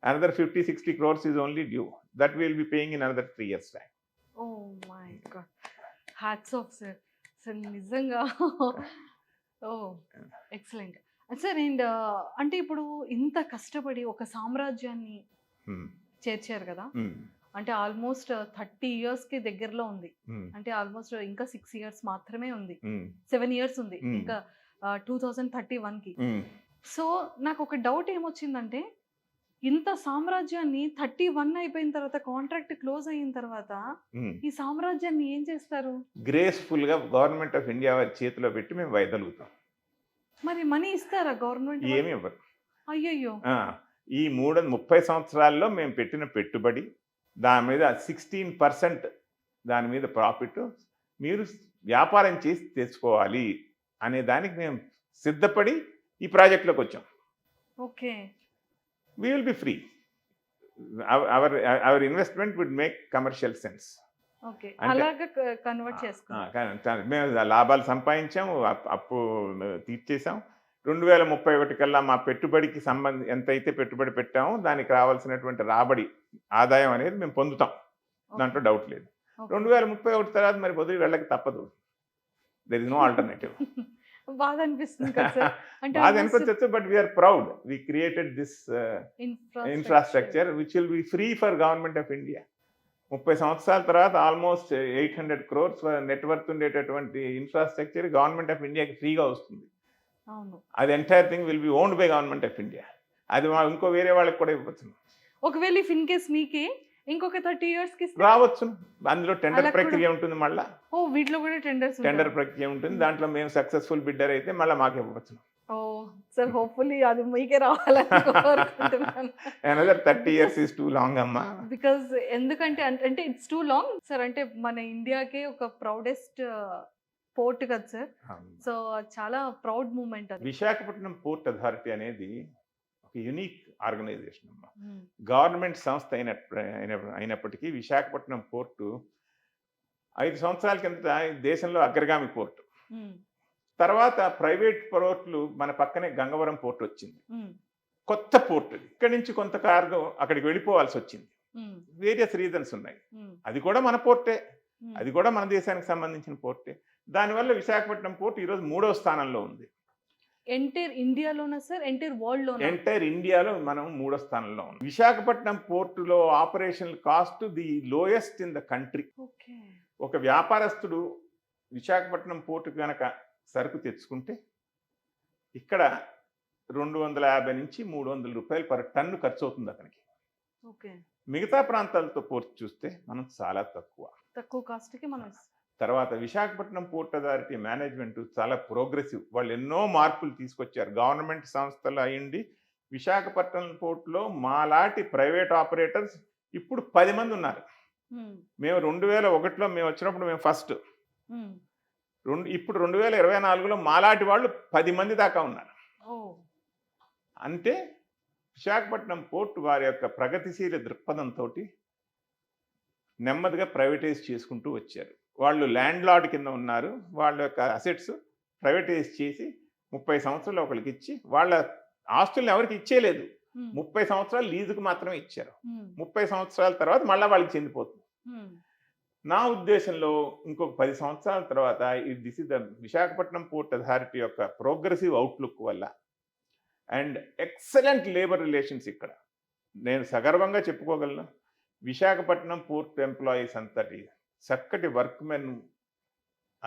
Another 50-60 crores is only due. That we will be paying in another 3 years' time. Oh my God. Hats off, sir. Sir, నిజంగా. Excellent sir. And అంటే ఇప్పుడు ఇంత కష్టపడి ఒక సామ్రాజ్యాన్ని చేర్చారు కదా. అంటే ఆల్మోస్ట్ 30 years కి దగ్గరలో ఉంది. అంటే ఆల్మోస్ట్ ఇంకా 6 years మాత్రమే ఉంది. 7 years ఉంది ఇంకా 2031 కి. సో నాకు ఒక డౌట్ ఏమొచ్చిందంటే, ఇంత సామ్రాజ్యాన్ని 31 అయిపోయిన తర్వాత, కాంట్రాక్ట్ క్లోజ్ అయిన తర్వాత ఈ సామ్రాజ్యాన్ని ఏం చేస్తారు? గ్రేస్ఫుల్ గా గవర్నమెంట్ ఆఫ్ ఇండియా వారి చేతిలో పెట్టి మేము వైదొలుగుతాం. మరి మనీ ఇస్తారా గవర్నమెంట్? ఏమి ఇవ్వరు. అయ్యయ్యో. ఈ 30 సంవత్సరాల్లో మేము పెట్టిన పెట్టుబడి దాని మీద 16% దాని మీద ప్రాఫిట్ మీరు వ్యాపారం చేసి తెచ్చుకోవాలి అనే దానికి మేము సిద్ధపడి ఈ ప్రాజెక్ట్లోకి వచ్చాం. Okay. We will be free. Our investment would make commercial sense. Okay. అలాగా కన్వర్ట్ చేసుకున్నాం. మేము లాభాలు సంపాదించాము, అప్పు తీర్చేసాం. 2031 కల్లా మా పెట్టుబడికి ఎంతైతే పెట్టుబడి పెట్టామో దానికి రావాల్సినటువంటి రాబడి ఆదాయం అనేది మేము పొందుతాం. దాంట్లో డౌట్ లేదు. 2031 తర్వాత మరి వదిలి వెళ్ళక తప్పదు. There is no alternative. బాధ అనిపిస్తుంది కదా సార్. అంటే బాధ అనిపించచ్చు, but we are proud. We created this infrastructure which will be free for government of India. 30 సంవత్సరాల తర్వాత ఆల్మోస్ట్ 800 crores నెట్వర్త్ ఉండేటటువంటి ఇన్ఫ్రాస్ట్రక్చర్ గవర్నమెంట్ ఆఫ్ ఇండియాకి ఫ్రీగా వస్తుంది. అది entire thing will be owned by government of India. అది ఇంకో వేరే వాళ్ళకి కూడా ఇవ్వచ్చు. ఒకవేళ ఇఫ్ ఇన్ కేస్ మీకే ఇంకొక 30 years కి రావచ్చు. అందులో టెండర్ ప్రక్రియ ఉంటుంది. మళ్ళీ వీటిలో కూడా టెండర్ ప్రక్రియ ఉంటుంది. దాంట్లో మేము సక్సెస్ఫుల్ బిడ్డర్ అయితే మళ్ళీ మాకు ఇవ్వచ్చు. సార్ హోప్ఫుల్లీ అది మీకే రావాలని కోరుకుంటున్నాను. Another 30 years is too long అమ్మా. బికాజ్ ఎందుకంటే అంటే ఇట్స్ టూ లాంగ్ సార్. అంటే మన ఇండియాకే ఒక ప్రౌడెస్ట్ పోర్ట్ కదా సార్. సో చాలా ప్రౌడ్ మూమెంట్ అది. విశాఖపట్నం పోర్ట్ అథారిటీ అనేది ఒక యూనిక్ ఆర్గనైజేషన్ అమ్మా. గవర్నమెంట్ సంస్థ అయినప్పటికీ విశాఖపట్నం పోర్టు 5 సంవత్సరాల కిందట దేశంలో అగ్రగామి పోర్టు. తర్వాత ప్రైవేట్ పోర్టులు మన పక్కనే గంగవరం పోర్టు వచ్చింది. కొత్త పోర్టు. ఇక్కడి నుంచి కొంత కార్గో అక్కడికి వెళ్ళిపోవాల్సి వచ్చింది. వేరియస్ రీజన్స్ ఉన్నాయి. అది కూడా మన పోర్టే, అది కూడా మన దేశానికి సంబంధించిన పోర్టే. దానివల్ల విశాఖపట్నం పోర్టు ఈరోజు 3వ స్థానంలో ఉంది. ఎంటైర్ ఇండియాలోనా సార్? ఎంటైర్ వరల్డ్ లో? ఎంటైర్ ఇండియాలో మనం 3వ స్థానంలో ఉన్నాం. విశాఖపట్నం పోర్టులో operation cost the lowest in the country. ఒక వ్యాపారస్తుడు విశాఖపట్నం పోర్టు కనుక సరుకు తెచ్చుకుంటే ఇక్కడ 250 నుంచి 300 రూపాయలు పర్ టన్ను ఖర్చు అవుతుంది అతనికి. మిగతా ప్రాంతాలతో పోర్టు చూస్తే మనం చాలా తక్కువ కాస్ట్కి మనం. తర్వాత విశాఖపట్నం పోర్ట్ అథారిటీ మేనేజ్మెంట్ చాలా ప్రోగ్రెసివ్. వాళ్ళు ఎన్నో మార్పులు తీసుకొచ్చారు. గవర్నమెంట్ సంస్థలు అయ్యింది. విశాఖపట్నం పోర్టులో మాలాంటి ప్రైవేట్ ఆపరేటర్స్ ఇప్పుడు 10 మంది ఉన్నారు. మేము 2001లో మేము వచ్చినప్పుడు మేము ఫస్ట్. ఇప్పుడు 2024లో మాలాంటి వాళ్ళు 10 మంది దాకా ఉన్నారు. అంటే విశాఖపట్నం పోర్ట్ వారి యొక్క ప్రగతిశీల దృక్పథంతో నెమ్మదిగా ప్రైవేటైజ్ చేసుకుంటూ వచ్చారు. వాళ్ళు ల్యాండ్ లార్డ్ కింద ఉన్నారు. వాళ్ళ యొక్క అసెట్స్ ప్రైవేటైజ్ చేసి 30 సంవత్సరాలు ఒకరికి ఇచ్చి వాళ్ళ ఆస్తుల్ని ఎవరికి ఇచ్చేయలేదు. 30 సంవత్సరాలు లీజుకు మాత్రమే ఇచ్చారు. 30 సంవత్సరాల తర్వాత మళ్ళీ వాళ్ళకి చెందిపోతుంది. నా ఉద్దేశంలో ఇంకొక 10 సంవత్సరాల తర్వాత this is the Visakhapatnam port authority యొక్క ప్రోగ్రెసివ్ అవుట్లుక్ వల్ల అండ్ ఎక్సలెంట్ లేబర్ రిలేషన్స్ ఇక్కడ నేను సగర్వంగా చెప్పుకోగలను. విశాఖపట్నం పోర్ట్ ఎంప్లాయీస్ అంతటి చక్కటి వర్క్ మెన్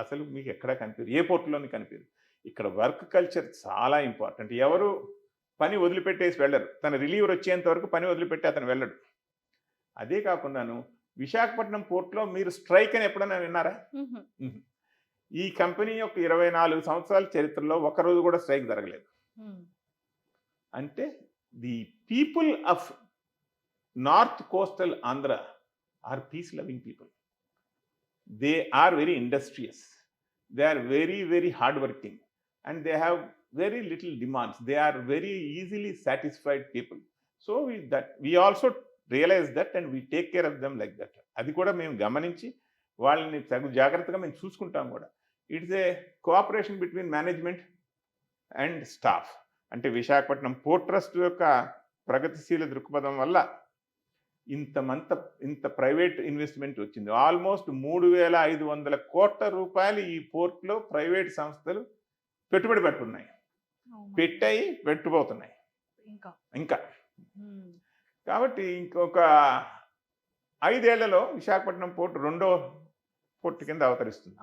అసలు మీకు ఎక్కడ కనిపించదు, ఏ పోర్టులోని కనిపించదు. ఇక్కడ వర్క్ కల్చర్ చాలా ఇంపార్టెంట్. ఎవరు పని వదిలిపెట్టేసి వెళ్ళరు. తన రిలీవర్ వచ్చేంత వరకు పని వదిలిపెట్టి అతను వెళ్ళడు. అదే కాకుండాను విశాఖపట్నం పోర్ట్లో మీరు స్ట్రైక్ అని ఎప్పుడైనా విన్నారా? ఈ కంపెనీ యొక్క 24 సంవత్సరాల చరిత్రలో ఒక్కరోజు కూడా స్ట్రైక్ జరగలేదు. అంటే the people of north coastal Andhra are peace loving people. They are very industrious, they are very very hard working and they have very little demands. They are very easily satisfied people. So we also realize that and we take care of them like that. అది కూడా మేము గమనించి వాళ్ళని తగు జాగ్రత్తగా మేము చూసుకుంటాం కూడా. It's a cooperation between management and staff. అంటే విశాఖపట్నం పోర్ట్ ట్రస్ట్ యొక్క ప్రగతిశీల దృక్పథం వల్ల ఇంత ప్రైవేట్ ఇన్వెస్ట్మెంట్ వచ్చింది. ఆల్మోస్ట్ 3,500 కోట్ల రూపాయలు ఈ పోర్ట్లో ప్రైవేట్ సంస్థలు పెట్టుబడి పెట్టున్నాయి, పెట్టాయి, పెట్టుబోతున్నాయి ఇంకా. కాబట్టి ఇంకొక 5 ఏళ్లలో విశాఖపట్నం పోర్ట్ 2వ పోర్ట్ కింద అవతరిస్తుంది.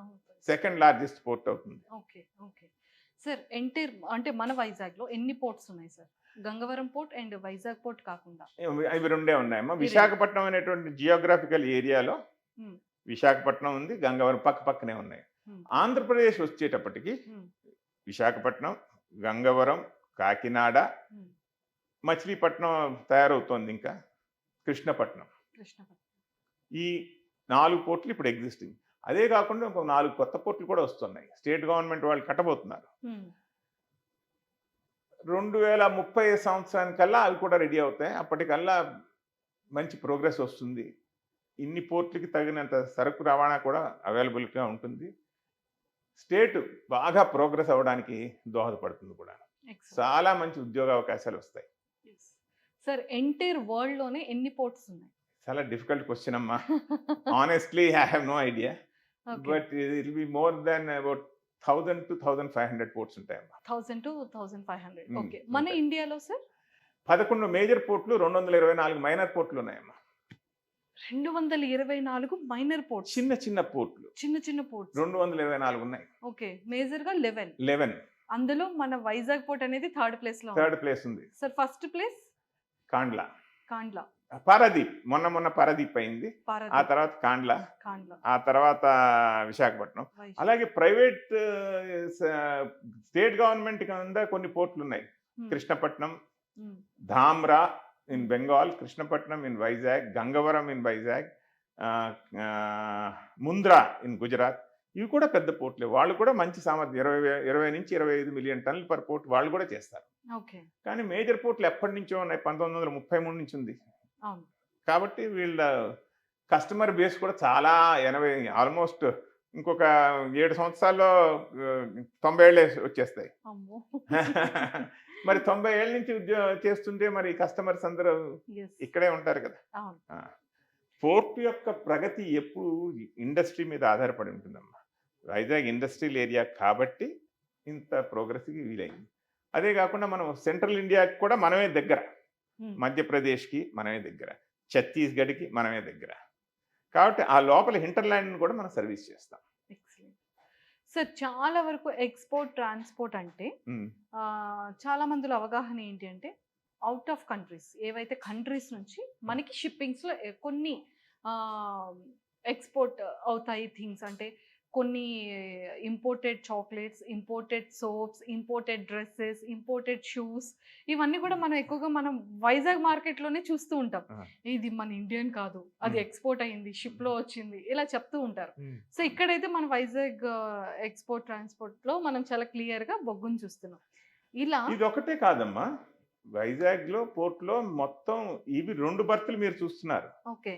సెకండ్ లార్జెస్ట్ పోర్ట్ అవుతుంది. ఓకే ఓకే సార్, అంటే మన వైజాగ్లో ఎన్ని పోర్ట్స్ ఉన్నాయి sir? Gangavaram port and Vizag port కాకుండా ఇవి 2 ఉన్నాయమ్మా. విశాఖపట్నం అనేటువంటి జియోగ్రాఫికల్ ఏరియాలో విశాఖపట్నం ఉంది, గంగవరం పక్కనే ఉన్నాయి. ఆంధ్రప్రదేశ్ వచ్చేటప్పటికి విశాఖపట్నం, గంగవరం, కాకినాడ, మచిలీపట్నం తయారవుతోంది, ఇంకా కృష్ణపట్నం. ఈ 4 పోర్టులు ఇప్పుడు ఎగ్జిస్టింగ్. అదే కాకుండా ఇంకొక 4 కొత్త పోర్టులు కూడా వస్తున్నాయి. స్టేట్ గవర్నమెంట్ వాళ్ళు కట్టబోతున్నారు. 2030 సంవత్సరానికల్లా అవి కూడా రెడీ అవుతాయి. అప్పటికల్లా మంచి ప్రోగ్రెస్ వస్తుంది. ఇన్ని పోర్టులకి తగినంత సరుకు రవాణా కూడా అవైలబుల్గా ఉంటుంది. స్టేట్ బాగా ప్రోగ్రెస్ అవ్వడానికి దోహదపడుతుంది కూడా. చాలా మంచి ఉద్యోగ అవకాశాలు వస్తాయి. సార్, ఎంటైర్ వరల్డ్ లోనే ఎన్ని పోర్ట్స్ ఉన్నాయి? చాలా డిఫికల్ట్ క్వశ్చన్ అమ్మా. Honestly I have no idea, but it will be more than about 1000 to 1500 ports ఉంటాయమ్మా. 1000 to 1500. ఓకే. మన ఇండియాలో సార్ 11 మేజర్ పోర్ట్లు, 224 మైనర్ పోర్ట్లు ఉన్నాయమ్మా. 224 మైనర్ పోర్ట్స్, చిన్న పోర్ట్లు, చిన్న పోర్ట్స్ 224 ఉన్నాయి. ఓకే. మేజర్ గా 11. అందులో మన వైజాగ్ పోర్ట్ అనేది థర్డ్ ప్లేస్ ఉంది. Sir, first place Kandla, Paradip. మొన్న పారాదీప్ అయింది. ఆ తర్వాత కాండ్లా, ఆ తర్వాత విశాఖపట్నం. అలాగే ప్రైవేట్ స్టేట్ గవర్నమెంట్ కింద కొన్ని పోర్ట్లు ఉన్నాయి. Krishnapatnam, Dhamra in Bengal, Krishnapatnam in Vizag, Gangavaram in Vizag, Mundra in Gujarat. ఇవి కూడా పెద్ద పోర్ట్లే. వాళ్ళు కూడా మంచి సామర్థ్యం 20 నుంచి 25 మిలియన్ టన్నులు పర్ పోర్ట్ వాళ్ళు కూడా చేస్తారు. కానీ మేజర్ పోర్ట్లు ఎప్పటి నుంచో ఉన్నాయి, 1933 నుంచి ఉంది. కాబట్టి వీళ్ళ కస్టమర్ బేస్ కూడా చాలా 80, ఆల్మోస్ట్ ఇంకొక 7 సంవత్సరాల్లో 90 ఏళ్ళే వచ్చేస్తాయి. మరి 90 ఏళ్ళ నుంచి చేస్తుంటే మరి కస్టమర్స్ అందరూ ఇక్కడే ఉంటారు కదా. పోర్ట్ యొక్క ప్రగతి ఎప్పుడు ఇండస్ట్రీ మీద ఆధారపడి ఉంటుందమ్మా. వైజాగ్ ఇండస్ట్రియల్ ఏరియా కాబట్టి ఇంత ప్రోగ్రెస్కి వీలైంది. అదే కాకుండా మనం సెంట్రల్ ఇండియాకి కూడా మనమే దగ్గర, మధ్యప్రదేశ్కి మనమే దగ్గర, ఛత్తీస్గఢ్కి మనమే దగ్గర. కాబట్టి ఆ లోపల హింటర్లాండ్ని కూడా మనం సర్వీస్ చేస్తాం. సార్, చాలా వరకు ఎక్స్పోర్ట్ ట్రాన్స్పోర్ట్ అంటే చాలా మందిలో అవగాహన ఏంటి అంటే అవుట్ ఆఫ్ కంట్రీస్, ఏవైతే కంట్రీస్ నుంచి మనకి షిప్పింగ్స్లో కొన్ని ఎక్స్పోర్ట్ అవుతాయి థింగ్స్. అంటే కొన్ని imported chocolates, imported soaps, imported dresses, imported shoes, ఇవన్నీ కూడా మనం ఎక్కువగా మనం వైజాగ్ మార్కెట్లోనే చూస్తూ ఉంటాం. ఇది మన ఇండియన్ కాదు, అది ఎక్స్పోర్ట్ అయింది, షిప్లో వచ్చింది, ఇలా చెప్తూ ఉంటారు. సో ఇక్కడైతే మన వైజాగ్ ఎక్స్పోర్ట్ ట్రాన్స్పోర్ట్లో మనం చాలా క్లియర్గా బొగ్గును చూస్తున్నాం. ఇలా ఇది ఒకటే కాదమ్మా, వైజాగ్లో పోర్ట్లో మొత్తం ఇవి 2 బర్తులు మీరు చూస్తున్నారు. ఓకే.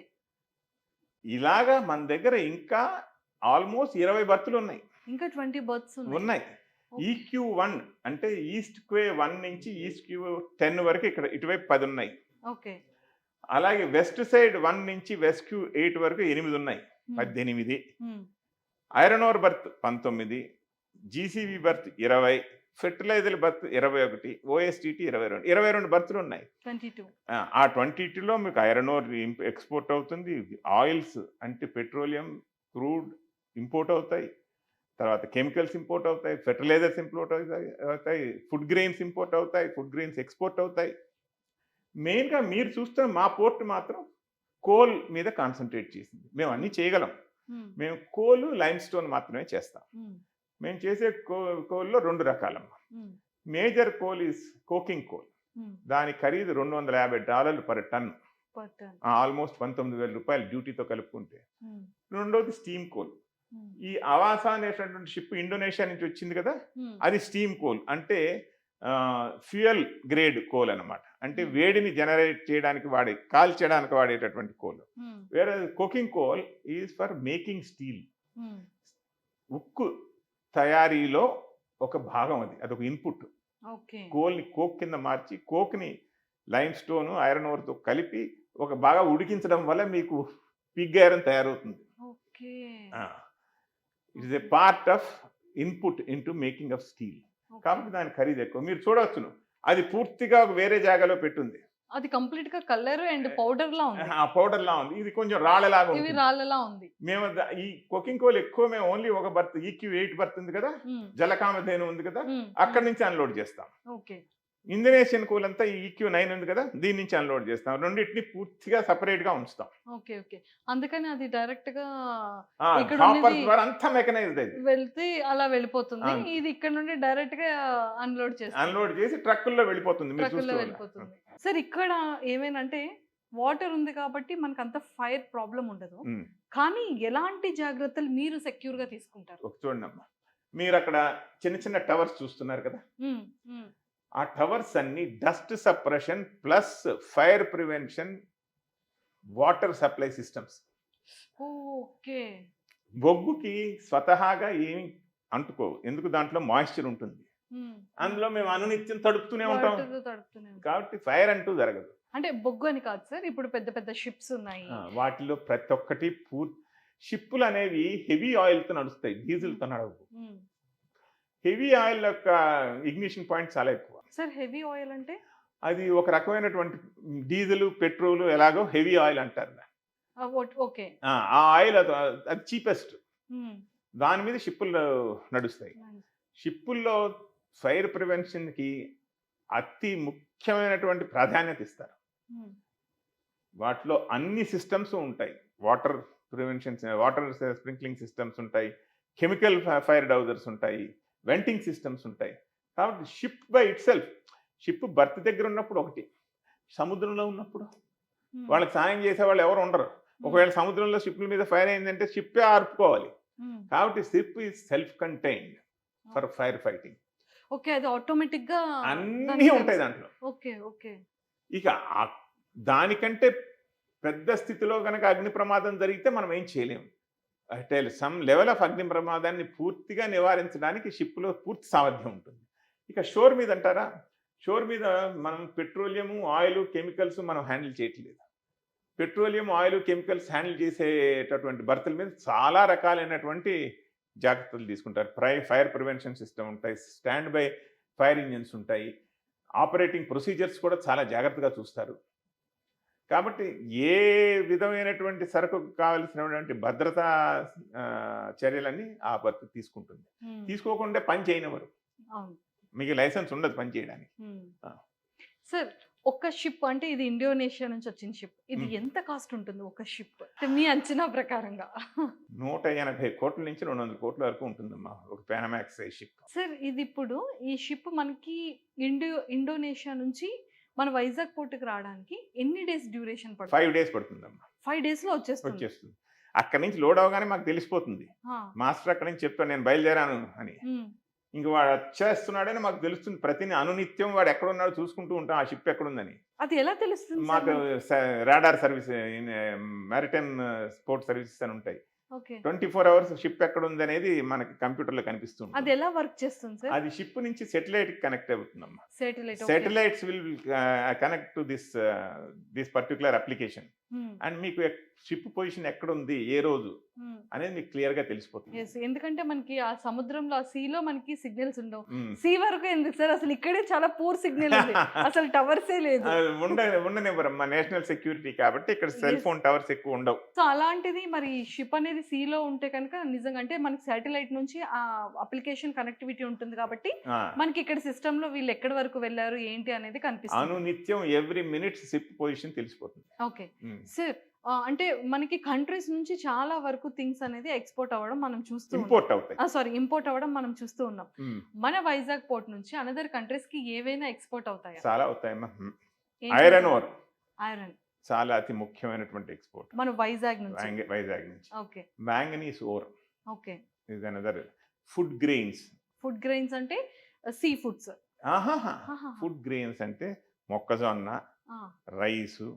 ఇలాగా మన దగ్గర ఇంకా ఆల్మోస్ట్ 20 బర్తులు ఉన్నాయి. ఇంకా 20 బర్త్స్ ఉన్నాయి. ఉన్నాయి. ఓకే. ఈక్యూ1 అంటే ఈస్ట్ క్వే 1 నుంచి ఈస్ట్ క్యూ 10 వరకు ఇక్కడ ఇటువైపు 10 ఉన్నాయి. ఓకే. అలాగే వెస్ట్ సైడ్ 1 నుంచి వెస్ట్ క్యూ 8 వరకు 8 ఉన్నాయి. Hmm. 18. Hmm. Iron ore berth 19, GCB berth 20, fertiliser berth 21, OSTT 22. 22 బర్తులు ఉన్నాయి. 22. ఆ 22లో మీకు ఐరన్ ఓర్ ఎక్స్పోర్ట్ అవుతుంది. ఆయిల్స్ అంటే పెట్రోలియం, క్రూడ్ ఇంపోర్ట్ అవుతాయి. తర్వాత కెమికల్స్ ఇంపోర్ట్ అవుతాయి, ఫెర్టిలైజర్స్ ఇంపోర్ట్ అవుతాయి, ఫుడ్ గ్రెయిన్స్ ఇంపోర్ట్ అవుతాయి, ఫుడ్ గ్రెయిన్స్ ఎక్స్పోర్ట్ అవుతాయి. మెయిన్గా మీరు చూస్తే మా పోర్ట్ మాత్రం కోల్ మీద కాన్సన్ట్రేట్ చేసింది. మేము అన్నీ చేయగలం. హ్మ్. మేము కోల్, లైమ్ స్టోన్ మాత్రమే చేస్తాం. హ్మ్. మేము చేసే కోల్లో 2 రకాలమ్మా. హ్మ్. Major coal is coking coal. హ్మ్. దాని ఖరీదు $250 పర్ టన్. పట్టాను. ఆల్మోస్ట్ $19,000 డ్యూటీతో కలుపుకుంటే. హ్మ్. రెండోది స్టీమ్ కోల్. హ్మ్. ఈ అవాసా అనేటటువంటి షిప్ ఇండోనేషియా నుంచి వచ్చింది కదా, హ్మ్. అది స్టీమ్ కోల్. అంటే ఫ్యూయల్ గ్రేడ్ కోల్ అన్నమాట. అంటే Hmm. వేడిని జనరేట్ చేయడానికి కాల్చడానికి వాడేటటువంటి కోల్. హ్మ్. వేరే cooking coal is for making steel. హ్మ్. ఉక్కు తయారీలో ఒక భాగం అది. అదొక ఇన్పుట్. ఓకే. కోల్ని కోక్ కింద మార్చి కోక్ని లైమ్ స్టోన్, ఐరన్ ఓర్తో కలిపి ఒక బాగా ఉడికించడం వల్ల మీకు పిగ్ ఐరన్ తయారవుతుంది. Okay. It is a part of input in to making of steel. Okay. కాబట్టి దాని ఖరీదు ఎక్కువ. మీరు చూడవచ్చును, అది పూర్తిగా ఒక వేరే జాగాలో పెట్టుంది. అది కంప్లీట్ గా కలర్ అండ్ పౌడర్ లా ఉంది. ఆ పౌడర్ లా ఉంది, ఇది కొంచెం రాళ్ళలాగా ఇవి ఉంటుంది. రాళ్ళలా ఉంది. మేము ఈ కుకింగ్ కోల్ ఎక్కువ మేము ఓన్లీ ఒక బర్త్ ఈక్యూ8 బర్త్ ఉంది కదా, హ్మ్. జలకామధేను ఉంది కదా, హ్మ్. అక్కడి నుంచి అన్లోడ్ చేస్తాం. ఓకే. ఇండోనేషియన్ కోల్ అంతా ఈక్యూ9 ఉంది కదా, దీని నుంచి అన్లోడ్ చేస్తాం. రెండింటిని పూర్తిగా సపరేట్ గా ఉంచుతాం. ఓకే. ఓకే. అందుకని అది డైరెక్ట్ గా ఇక్కడ హాపర్ ఉన్నది ద్వారా అంతా మెకనైజ్డ్ అది. వెళ్తే అలా వెళ్ళిపోతుంది. అవును. ఇది ఇక్కడ నుండి డైరెక్ట్ గా అన్లోడ్ చేస్తుంది. అన్లోడ్ చేసి ట్రక్కుల్లో వెళ్ళిపోతుంది. మీరు ట్రక్కుల్లో చూస్తూ వెళ్ళిపోతుంది. సార్ ఇక్కడ ఏమేనంటే వాటర్ ఉంది కాబట్టి మనకు అంత ఫైర్ ప్రాబ్లం ఉండదు. ఉమ్. కానీ ఎలాంటి జాగ్రత్తలు మీరు సెక్యూర్ గా తీసుకుంటారు? ఒక చూడండి అమ్మా, మీరు అక్కడ చిన్న చిన్న టవర్స్ చూస్తున్నారు కదా, హ్మ్. హ్మ్. ఆ టవర్స్ అన్ని dust suppression plus fire prevention water supply systems. Okay. బొగ్గుకి స్వతహాగా ఏమి అంటుకోవు, ఎందుకు దాంట్లో మాయిశ్చర్ ఉంటుంది. హ్మ్. అందులో మేము అనునిత్యం తడుపుతూనే ఉంటాం వాటర్తో తడుపుతూనే ఉంటాం. కాబట్టి ఫైర్ అంటూ జరగదు. అంటే బొగ్గు అని కాదు సార్. ఇప్పుడు పెద్ద పెద్ద షిప్స్ ఉన్నాయి. వాటిలో ప్రతి ఒక్కటి షిప్పులు అనేవి హెవీ ఆయిల్తో నడుస్తాయి, డీజిల్తో నడవు. హ్మ్. హెవీ ఆయిల్ యొక్క ఇగ్నిషన్ పాయింట్ చాలా ఎక్కువ. సార్ హెవీ ఆయిల్ అంటే అది ఒక రకమైనటువంటి డీజిల్, పెట్రోల్ ఎలాగో హెవీ ఆయిల్ అంటారు. ఓకే. ఆ ఆయిల్ అది చీపెస్ట్. హ్మ్. దాని మీద షిప్పులు నడుస్తాయి. షిప్పుల్లో ఫైర్ ప్రివెన్షన్కి అతి ముఖ్యమైనటువంటి ప్రాధాన్యత ఇస్తారు. హ్మ్. వాటిలో అన్ని సిస్టమ్స్ ఉంటాయి. Water prevention, water sprinkling systems ఉంటాయి, కెమికల్ ఫైర్ డౌజర్స్ ఉంటాయి, వెంటింగ్ సిస్టమ్స్ ఉంటాయి. కాబట్టి ship by it self, ship birth దగ్గర ఉన్నప్పుడు ఒకటి, సముద్రంలో ఉన్నప్పుడు హ్మ్. వాళ్ళకి సాయం చేసే వాళ్ళు ఎవరు ఉండరు. ఒకవేళ సముద్రంలో షిప్ల మీద ఫైర్ అయిందంటే షిప్పే ఆర్పుకోవాలి. హ్మ్. కాబట్టి ship is self contained for fire fighting. Okay. అది ఆటోమేటిక్ గా అన్నీ ఉంటాయి దాంట్లో. ఓకే. ఓకే. ఇక దానికంటే పెద్ద స్థితిలో కనుక అగ్ని ప్రమాదం జరిగితే మనం ఏం చేయలేము. అంటే సమ్ లెవెల్ ఆఫ్ అగ్ని ప్రమాదాన్ని పూర్తిగా నివారించడానికి షిప్లో పూర్తి సామర్థ్యం ఉంటుంది. ఇక షోర్ మీద అంటారా, షోర్ మీద మనం పెట్రోలియము, ఆయిల్, కెమికల్స్ మనం హ్యాండిల్ చేయట్లేదు. పెట్రోలియం, ఆయిల్, కెమికల్స్ హ్యాండిల్ చేసేటటువంటి బర్తుల మీద చాలా రకాలైనటువంటి జాగ్రత్తలు తీసుకుంటారు. ఫైర్ ప్రివెన్షన్ సిస్టమ్ ఉంటాయి, స్టాండ్ బై ఫైర్ ఇంజిన్స్ ఉంటాయి, ఆపరేటింగ్ ప్రొసీజర్స్ కూడా చాలా జాగ్రత్తగా చూస్తారు. కాబట్టి ఏ విధమైనటువంటి సరుకు కావలసినటువంటి భద్రతా చర్యలన్నీ ఆ బర్త్ తీసుకుంటుంది. హ్మ్. తీసుకోకుండా పని చేయనివ్వరు. అవును. మీకు లైసెన్స్ ఉండదు పని చేయడానికి. హ్మ్. ఆ. సార్ ఒక షిప్ అంటే ఇది ఇండోనేషియా నుంచి వచ్చిన షిప్. ఇది హ్మ్. ఎంత కాస్ట్ ఉంటుంది ఒక షిప్? మీ అంచనా ప్రకారంగా. 180 కోట్ల నుంచి 200 కోట్ల వరకు ఉంటుందమ్మా ఒక పానమాక్స్ సైజ్ షిప్. సార్ ఇది ఇప్పుడు ఈ షిప్ మనకి ఇండోనేషియా నుంచి మన వైజాగ్ పోర్టుకి రావడానికి ఎన్ని డేస్ డ్యూరేషన్ పడుతుంది? 5 days పడుతుందమ్మా. 5 days లో వచ్చేస్తుంది. వచ్చేస్తుంది. అక్కడి నుంచి లోడ్ అవగానే మాకు తెలిసిపోతుంది. ఆ. మాస్టర్ అక్కడి నుంచి చెప్తాను నేను బయలుదేరాను అని. హ్మ్. ఇంక వాడు వచ్చేస్తున్నాడని మాకు తెలుస్తుంది. అనునిత్యం వాడు ఎక్కడున్నాడో చూసుకుంటూ ఉంటాం. ఆ షిప్ ఎక్కడుందని. అది ఎలా తెలుస్తుంది సార్ మాకు మనకి? Radar service maritime sport services అని ఉంటాయి. ఓకే. 24 అవర్స్ షిప్ ఎక్కడుందనేది మనకి కంప్యూటర్‌లో కనిపిస్తూ అది ఉంటుంది. ఎలా వర్క్ చేస్తుంది సార్? అది షిప్ నుంచి శాటిలైట్‌కి కనెక్ట్ అవుతుందమ్మా. Satellite. Okay. Satellites will connect to this particular application. Hmm. And మీకు షిప్ పొజిషన్ ఎక్కడుంది, ఏ రోజు హ్మ్. అనేది మీకు క్లియర్‌గా తెలిసిపోతుంది. యెస్. ఎందుకంటే మనకి ఆ సముద్రంలో ఆ సీలో మనకి సిగ్నల్స్ ఉండవు. హ్మ్. సీ వరకు ఎందుకు సార్? అసలు ఇక్కడే చాలా పూర్ సిగ్నల్ ఉంది. అసలు టవర్సే లేదు. ఉండనివ్వరమ్మా. నేషనల్ సెక్యూరిటీ కాబట్టి ఇక్కడ సెల్ యెస్. ఫోన్ టవర్స్ ఎక్కువ ఉండవు. సో అలాంటిది మరి షిప్ అనేది సీలో ఉంటే కనుక నిజంగా అంటే మనకి శాటిలైట్ నుంచి ఆ అప్లికేషన్ కనెక్టివిటీ ఉంటుంది కాబట్టి ఆ, మనకి ఇక్కడ సిస్టమ్ లో వీళ్ళు ఎక్కడి వరకు వెళ్ళారు ఏంటి అనేది కనిపిస్తుంది. అనునిత్యం ఎవ్రీ మినిట్ షిప్ పొజిషన్ తెలిసిపోతుంది. ఓకే ఉమ్. సార్. అంటే మనకి కంట్రీస్ నుంచి చాలా వరకు థింగ్స్ అనేది ఎక్స్పోర్ట్ అవ్వడం మనం చూస్తూ ఉన్నాం. ఇంపోర్ట్ అవుతాయి. సారీ, ఇంపోర్ట్ అవ్వడం మనం చూస్తూ ఉన్నాం. ఉమ్. మన వైజాగ్ పోర్ట్ నుంచి అనదర్ కంట్రీస్ కి ఏవైనా ఎక్స్పోర్ట్ అవుతాయా? చాలా అవుతాయమ్మా. ఏంటి? ఐరన్ ఓర్ ఐరన్ చాలా అతి ముఖ్యమైనటువంటి ఎక్స్పోర్ట్ మన వైజాగ్ నుంచి. వైజాగ్ నుంచి. Okay. Manganese ore okay. Is another. Food grains. Food grains అంటే సీ ఫుడ్స్. ఫుడ్ గ్రెయిన్స్ అంటే మొక్కజొన్న, రైసు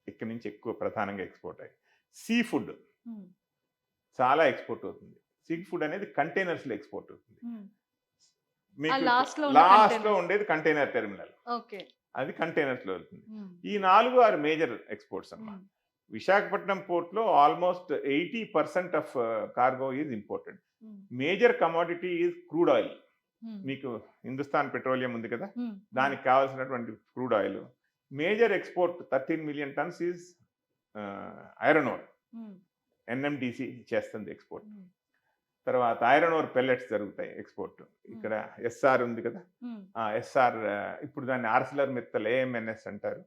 ఇక్కడ నుంచి ఎక్కువ ప్రధానంగా ఎక్స్పోర్ట్ అయ్యి. సీ ఫుడ్ చాలా ఎక్స్పోర్ట్ అవుతుంది. సీ ఫుడ్ అనేది కంటైనర్స్ లో ఎక్స్పోర్ట్ అవుతుంది. మీకు లాస్ట్ లో లాస్ట్ లో ఉండేది కంటైనర్ టెర్మినల్. ఓకే. అది కంటైనర్స్ లో వెళ్తుంది. ఈ 4 మేజర్ ఎక్స్పోర్ట్స్ అమ్మా. విశాఖపట్నం పోర్ట్ లో almost 80% of cargo is imported. Major commodity is crude oil. మీకు హిందుస్థాన్ పెట్రోలియం ఉంది కదా, దానికి కావాల్సినటువంటి crude oil. Major export 13 million tons is iron ore. NMDC చేస్తుంది ఎక్స్పోర్ట్. తర్వాత ఐరన్ ఓర్ పెల్లెట్స్ జరుగుతాయి ఎక్స్పోర్ట్. ఇక్కడ ఎస్ఆర్ ఉంది కదా, ఎస్ఆర్ ఇప్పుడు దాన్ని ఆర్సిలర్ మిత్తల్ ఏఎంఎన్ఎస్ అంటారు.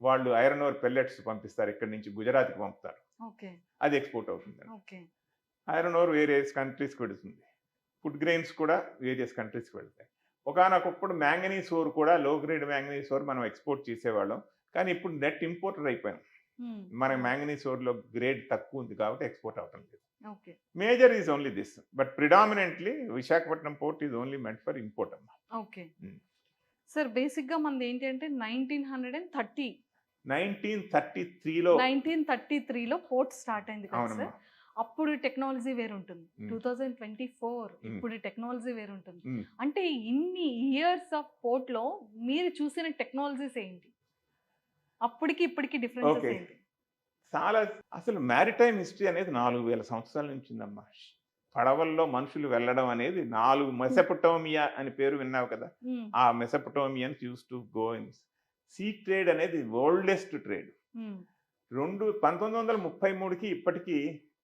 వాళ్ళు ఐరన్ ఓర్ పెల్లెట్స్ పంపిస్తారు, ఇక్కడ నుంచి గుజరాత్కి పంపుతారు. అది ఎక్స్పోర్ట్ అవుతుంది. ఐరన్ ఓర్ వేరియస్ కంట్రీస్కి వెళుతుంది. ఫుడ్ గ్రెయిన్స్ కూడా వేరియస్ కంట్రీస్కి వెళ్తాయి. ఒకనొకప్పుడు మ్యాంగనీస్ ఓర్ కూడా, లో గ్రేడ్ మ్యాంగనీస్ ఓర్ మనం ఎక్స్పోర్ట్ చేసేవాళ్ళం. కానీ ఇప్పుడు నెట్ ఇంపోర్టర్ అయిపోయాం. మన మ్యాంగనీస్ ఓర్లో గ్రేడ్ తక్కువ ఉంది కాబట్టి ఎక్స్పోర్ట్ అవటం లేదు. Major is only this, but predominantly Visakhapatnam port is only meant for import అమ్మా. Okay sir. బేసిక్ గా మనది ఏంటి అంటే 1933లో పోర్ట్ స్టార్ట్ అయింది కదా సార్. అప్పుడు టెక్నాలజీ వేరు ఉంటుంది. 2024 ఇప్పుడు టెక్నాలజీ వేరు ఉంటుంది. అంటే ఇన్ని ఇయర్స్ ఆఫ్ పోర్ట్ లో మీరు చూసిన టెక్నాలజీస్ ఏంటి? అప్పటికి ఇప్పటికి డిఫరెన్సెస్ ఏంటి? చాలా అసలు మ్యారిటైమ్ హిస్టరీ అనేది 4000 సంవత్సరాల నుంచి ఉందమ్మా. పడవల్లో మనుషులు వెళ్ళడం అనేది 4 మెసొపొటేమియా అని పేరు విన్నావు కదా, ఆ Mesopotamians use to go in sea trade అనేది ఓల్డెస్ట్ ట్రేడ్. 1933కి ఇప్పటికీ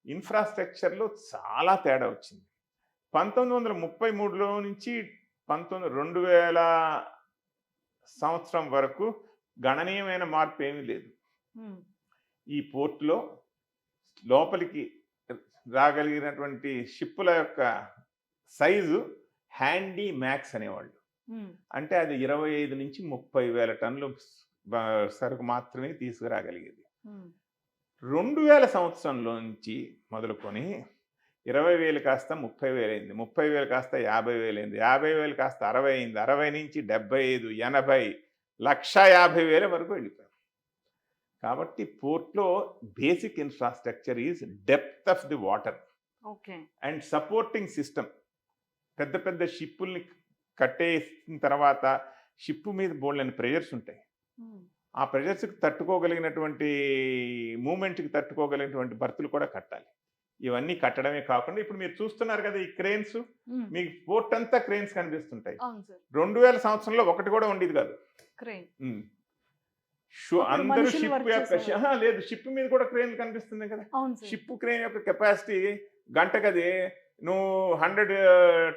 ఇన్ఫ్రాస్ట్రక్చర్లో చాలా తేడా వచ్చింది. 1933లో నుంచి 2000 సంవత్సరం వరకు గణనీయమైన మార్పు ఏమీ లేదు. ఈ పోర్ట్లో లోపలికి రాగలిగినటువంటి షిప్పుల యొక్క సైజు హ్యాండీ మ్యాక్స్ అనేవాళ్ళు. అంటే అది 25 నుంచి 30,000 టన్నులు సరుకు మాత్రమే తీసుకురాగలిగేది. 2000 సంవత్సరంలో నుంచి మొదలుకొని 20,000 కాస్త 30,000 అయింది, 30,000 కాస్త 50,000 అయింది, 50,000 కాస్త 60 అయింది, 60 నుంచి 75, 80, 150,000 వరకు వెళ్ళిపోయింది. కాబట్టి పోర్ట్లో basic infrastructure is depth of the water and supporting system. పెద్ద పెద్ద షిప్పుల్ని కట్టేసిన తర్వాత షిప్ మీద బోల్డని ప్రెజర్స్ ఉంటాయి. ఆ ప్రెజర్స్కి తట్టుకోగలిగినటువంటి మూమెంట్కి తట్టుకోగలిగినటువంటి బర్తులు కూడా కట్టాలి. ఇవన్నీ కట్టడమే కాకుండా ఇప్పుడు మీరు చూస్తున్నారు కదా ఈ క్రేన్స్, మీకు పోర్ట్ అంతా క్రేన్స్ కనిపిస్తుంటాయి. 2000 సంవత్సరంలో ఒకటి కూడా ఉండేది కాదు. అందరూ షిప్ యొక్క లేదు, షిప్ మీద కూడా క్రేన్ కనిపిస్తుంది కదా. షిప్ క్రేన్ యొక్క కెపాసిటీ గంటకది నువ్వు 100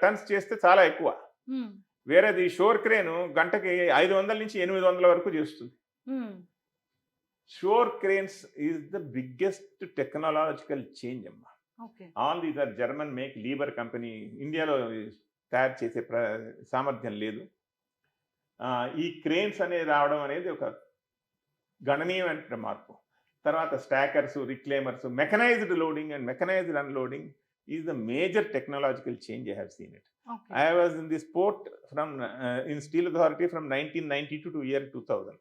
టన్స్ చేస్తే చాలా ఎక్కువ. వేరేది షోర్ క్రేన్ గంటకి 500 నుంచి 800 వరకు చేస్తుంది. Shore cranes is the biggest technological change అమ్మా. All these are German make లీబర్ కంపెనీ. ఇండియాలో తయారు చేసే సామర్థ్యం లేదు. ఈ క్రేన్స్ అనేది రావడం అనేది ఒక గణనీయమైన మార్పు. తర్వాత stackers, reclaimers, mechanised loading and mechanised unloading is the major technological change I have seen it. Okay. I was in this port from in Steel Authority from 1992 to year 2000.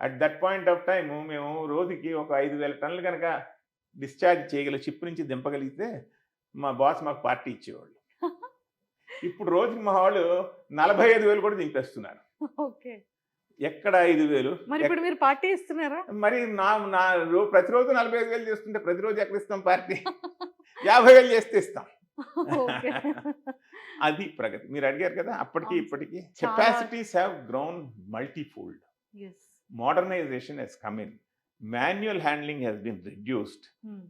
At that point of time మేము రోజుకి ఒక 5,000 టన్నులు కనుక discharge చేయగల ship నుంచి దింపగలిగితే మా boss మాకు party ఇచ్చేవాళ్ళు. ఇప్పుడు రోజుకి మా వాళ్ళు 45,000 కూడా దింపేస్తున్నారు. ఓకే. ఎక్కడ 5,000? మరి ఇప్పుడు మీరు పార్టీ ఇస్తున్నారా? మరి నా ప్రతిరోజు 45,000 చేస్తుంటే ప్రతిరోజు ఎక్కడ ఇస్తాం పార్టీ? 50,000 చేస్తే ఇస్తాం. ఓకే. అది ప్రగతి. మీరు అడిగారు కదా, అప్పటికి అవును. ఇప్పటికి చాలా- capacities have grown multifold. Yes. Modernization has come in. Manual handling has been reduced. Hmm.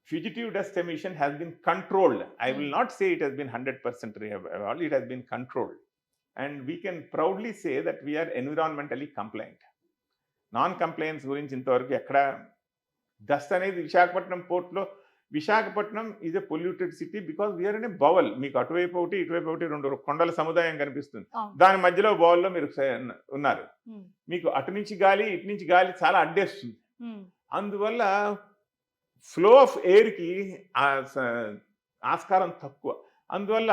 Fugitive dust emission has been controlled. I will not say it has been 100% removed. It has been controlled. And we can proudly say that we are environmentally compliant. Non-compliance గురించి ఇంతవరకు ఎక్కడ dust అనేది విశాఖపట్నం పోర్ట్లో, Visakhapatnam is a polluted city because we are in a bowl. మీకు అటువైపు ఒకటి ఇటువైపు ఒకటి 2 కొండల సముదాయం కనిపిస్తుంది. అవును. దాని మధ్యలో బౌల్లో మీరు ఉన్నారు. Hmm. మీకు అటు నుంచి గాలి ఇటు నుంచి గాలి చాలా అడ్డేస్తుంది. Hmm. అందువల్ల ఫ్లో ఆఫ్ ఎయిర్కి ఆస్కారం తక్కువ. అందువల్ల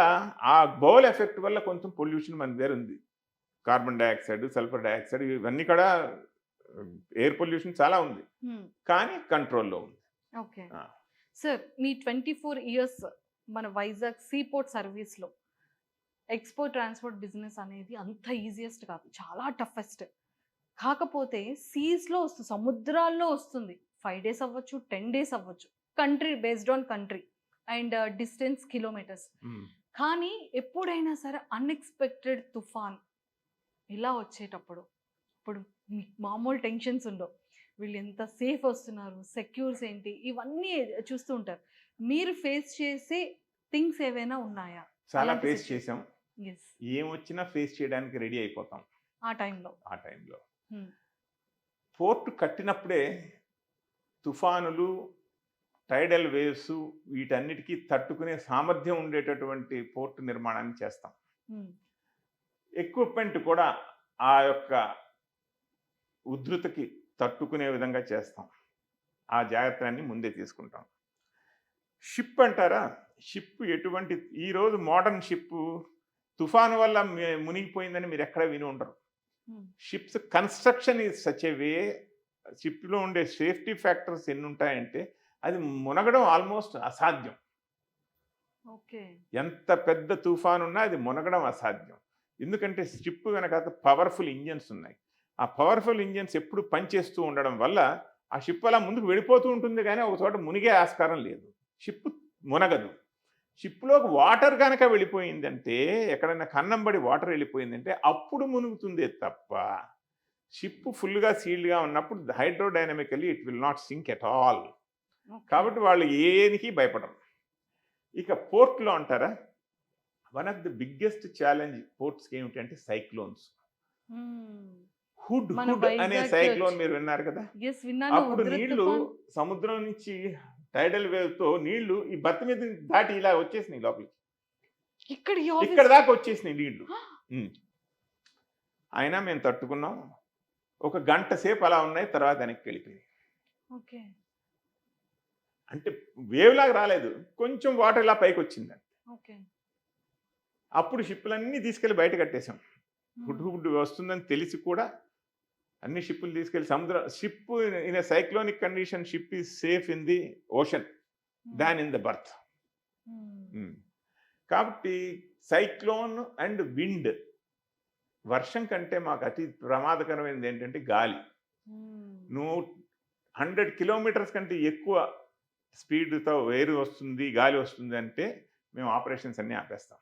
ఆ బౌల్ ఎఫెక్ట్ వల్ల కొంచెం పొల్యూషన్ మన దగ్గర ఉంది. కార్బన్ డైఆక్సైడ్, సల్ఫర్ డైఆక్సైడ్ ఇవన్నీ కూడా ఎయిర్ పొల్యూషన్ చాలా ఉంది, Hmm. కానీ కంట్రోల్లో ఉంది. ఓకే. ఆ. సార్, మీ 24 ఇయర్స్ మన వైజాగ్ సీపోర్ట్ సర్వీస్లో ఎక్స్పోర్ట్ ట్రాన్స్పోర్ట్ బిజినెస్ అనేది అంత ఈజియెస్ట్ కాదు, చాలా టఫెస్ట్. కాకపోతే సీస్లో వస్తుంది, సముద్రాల్లో వస్తుంది. 5 days అవ్వచ్చు, 10 days అవ్వచ్చు, country based on country and distance kilometres. కానీ ఎప్పుడైనా సరే అన్ఎక్స్పెక్టెడ్ తుఫాన్ ఇలా వచ్చేటప్పుడు ఇప్పుడు మీకు మామూలు టెన్షన్స్ ఉండవు. వీళ్ళు ఎంత సేఫ్ వస్తున్నారు, సెక్యూర్స్ ఏంటి, ఇవన్నీ చూస్తూ ఉంటారు. మీరు ఫేస్ చేసే థింగ్స్ ఏవైనా ఉన్నాయా? చాలా అలాంటి ఫేస్ situation. చేసాం. ఎస్. ఏమొచ్చినా ఫేస్ చేయడానికి రెడీ అయిపోతాం ఆ టైంలో. ఆ టైంలో. Hmm. పోర్టు కట్టినప్పుడే తుఫానులు, టైడల్ వేవ్స్ వీటన్నిటికీ తట్టుకునే సామర్థ్యం ఉండేటటువంటి పోర్టు నిర్మాణాన్ని చేస్తాం. ఎక్విప్మెంట్ కూడా ఆ యొక్క ఉధృతికి తట్టుకునే విధంగా చేస్తాం. ఆ జాగ్రత్తలన్నీ ముందే తీసుకుంటాం. షిప్ అంటారా, షిప్ ఎటువంటి, ఈరోజు మోడర్న్ షిప్ తుఫాను వల్ల మునిగిపోయిందని మీరు ఎక్కడ విని ఉండరు. Ships construction is such a way, షిప్లో ఉండే సేఫ్టీ ఫ్యాక్టర్స్ ఎన్ని ఉంటాయంటే అది మునగడం ఆల్మోస్ట్ అసాధ్యం. ఓకే. ఎంత పెద్ద తుఫాను ఉన్నా అది మునగడం అసాధ్యం. ఎందుకంటే షిప్ వెనక పవర్ఫుల్ ఇంజన్స్ ఉన్నాయి. ఆ పవర్ఫుల్ ఇంజన్స్ ఎప్పుడు పనిచేస్తూ ఉండడం వల్ల ఆ షిప్ అలా ముందుకు వెళ్ళిపోతూ ఉంటుంది, కానీ ఒక చోట మునిగే ఆస్కారం లేదు. షిప్ మునగదు. షిప్లోకి వాటర్ కనుక వెళ్ళిపోయిందంటే, ఎక్కడైనా కన్నంబడి వాటర్ వెళ్ళిపోయిందంటే అప్పుడు మునుగుతుందే తప్ప, షిప్ ఫుల్గా సీల్డ్గా ఉన్నప్పుడు hydrodynamically it will not sink at all. కాబట్టి వాళ్ళు ఏనికి భయపడరు. ఇక పోర్ట్లో అంటారా, one of the biggest challenge పోర్ట్స్కి ఏమిటి అంటే సైక్లోన్స్. హుడ్ అనే సైక్లోన్ మీరు విన్నారు కదా. అప్పుడు నీళ్లు సముద్రం నుంచి టైడల్ వేవ్ తో నీళ్లు ఈ బత్త మీద దాటి ఇలా వచ్చేసినాయి లోపలికి, ఇక్కడ దాకా వచ్చేసినాయి నీళ్లు. అయినా మేము తట్టుకున్నాం. 1 గంట సేపు అలా ఉన్నాయి, తర్వాత వెనక్కి వెళ్ళిపోయింది. అంటే వేవ్ లాగా రాలేదు, కొంచెం వాటర్ ఇలా పైకి వచ్చింది. అప్పుడు షిప్పులన్నీ తీసుకెళ్లి బయట కట్టేశాం. హుడ్ వస్తుందని తెలిసి కూడా అన్ని షిప్పులు తీసుకెళ్ళి ship in a cyclonic condition, ship is safe in the ocean than in the birth. కాబట్టి సైక్లోన్ అండ్ విండ్, వర్షం కంటే మాకు అతి ప్రమాదకరమైనది ఏంటంటే గాలి. 100 kilometers కంటే ఎక్కువ స్పీడ్తో వేరు వస్తుంది, గాలి వస్తుంది అంటే మేము ఆపరేషన్స్ అన్నీ ఆపేస్తాం.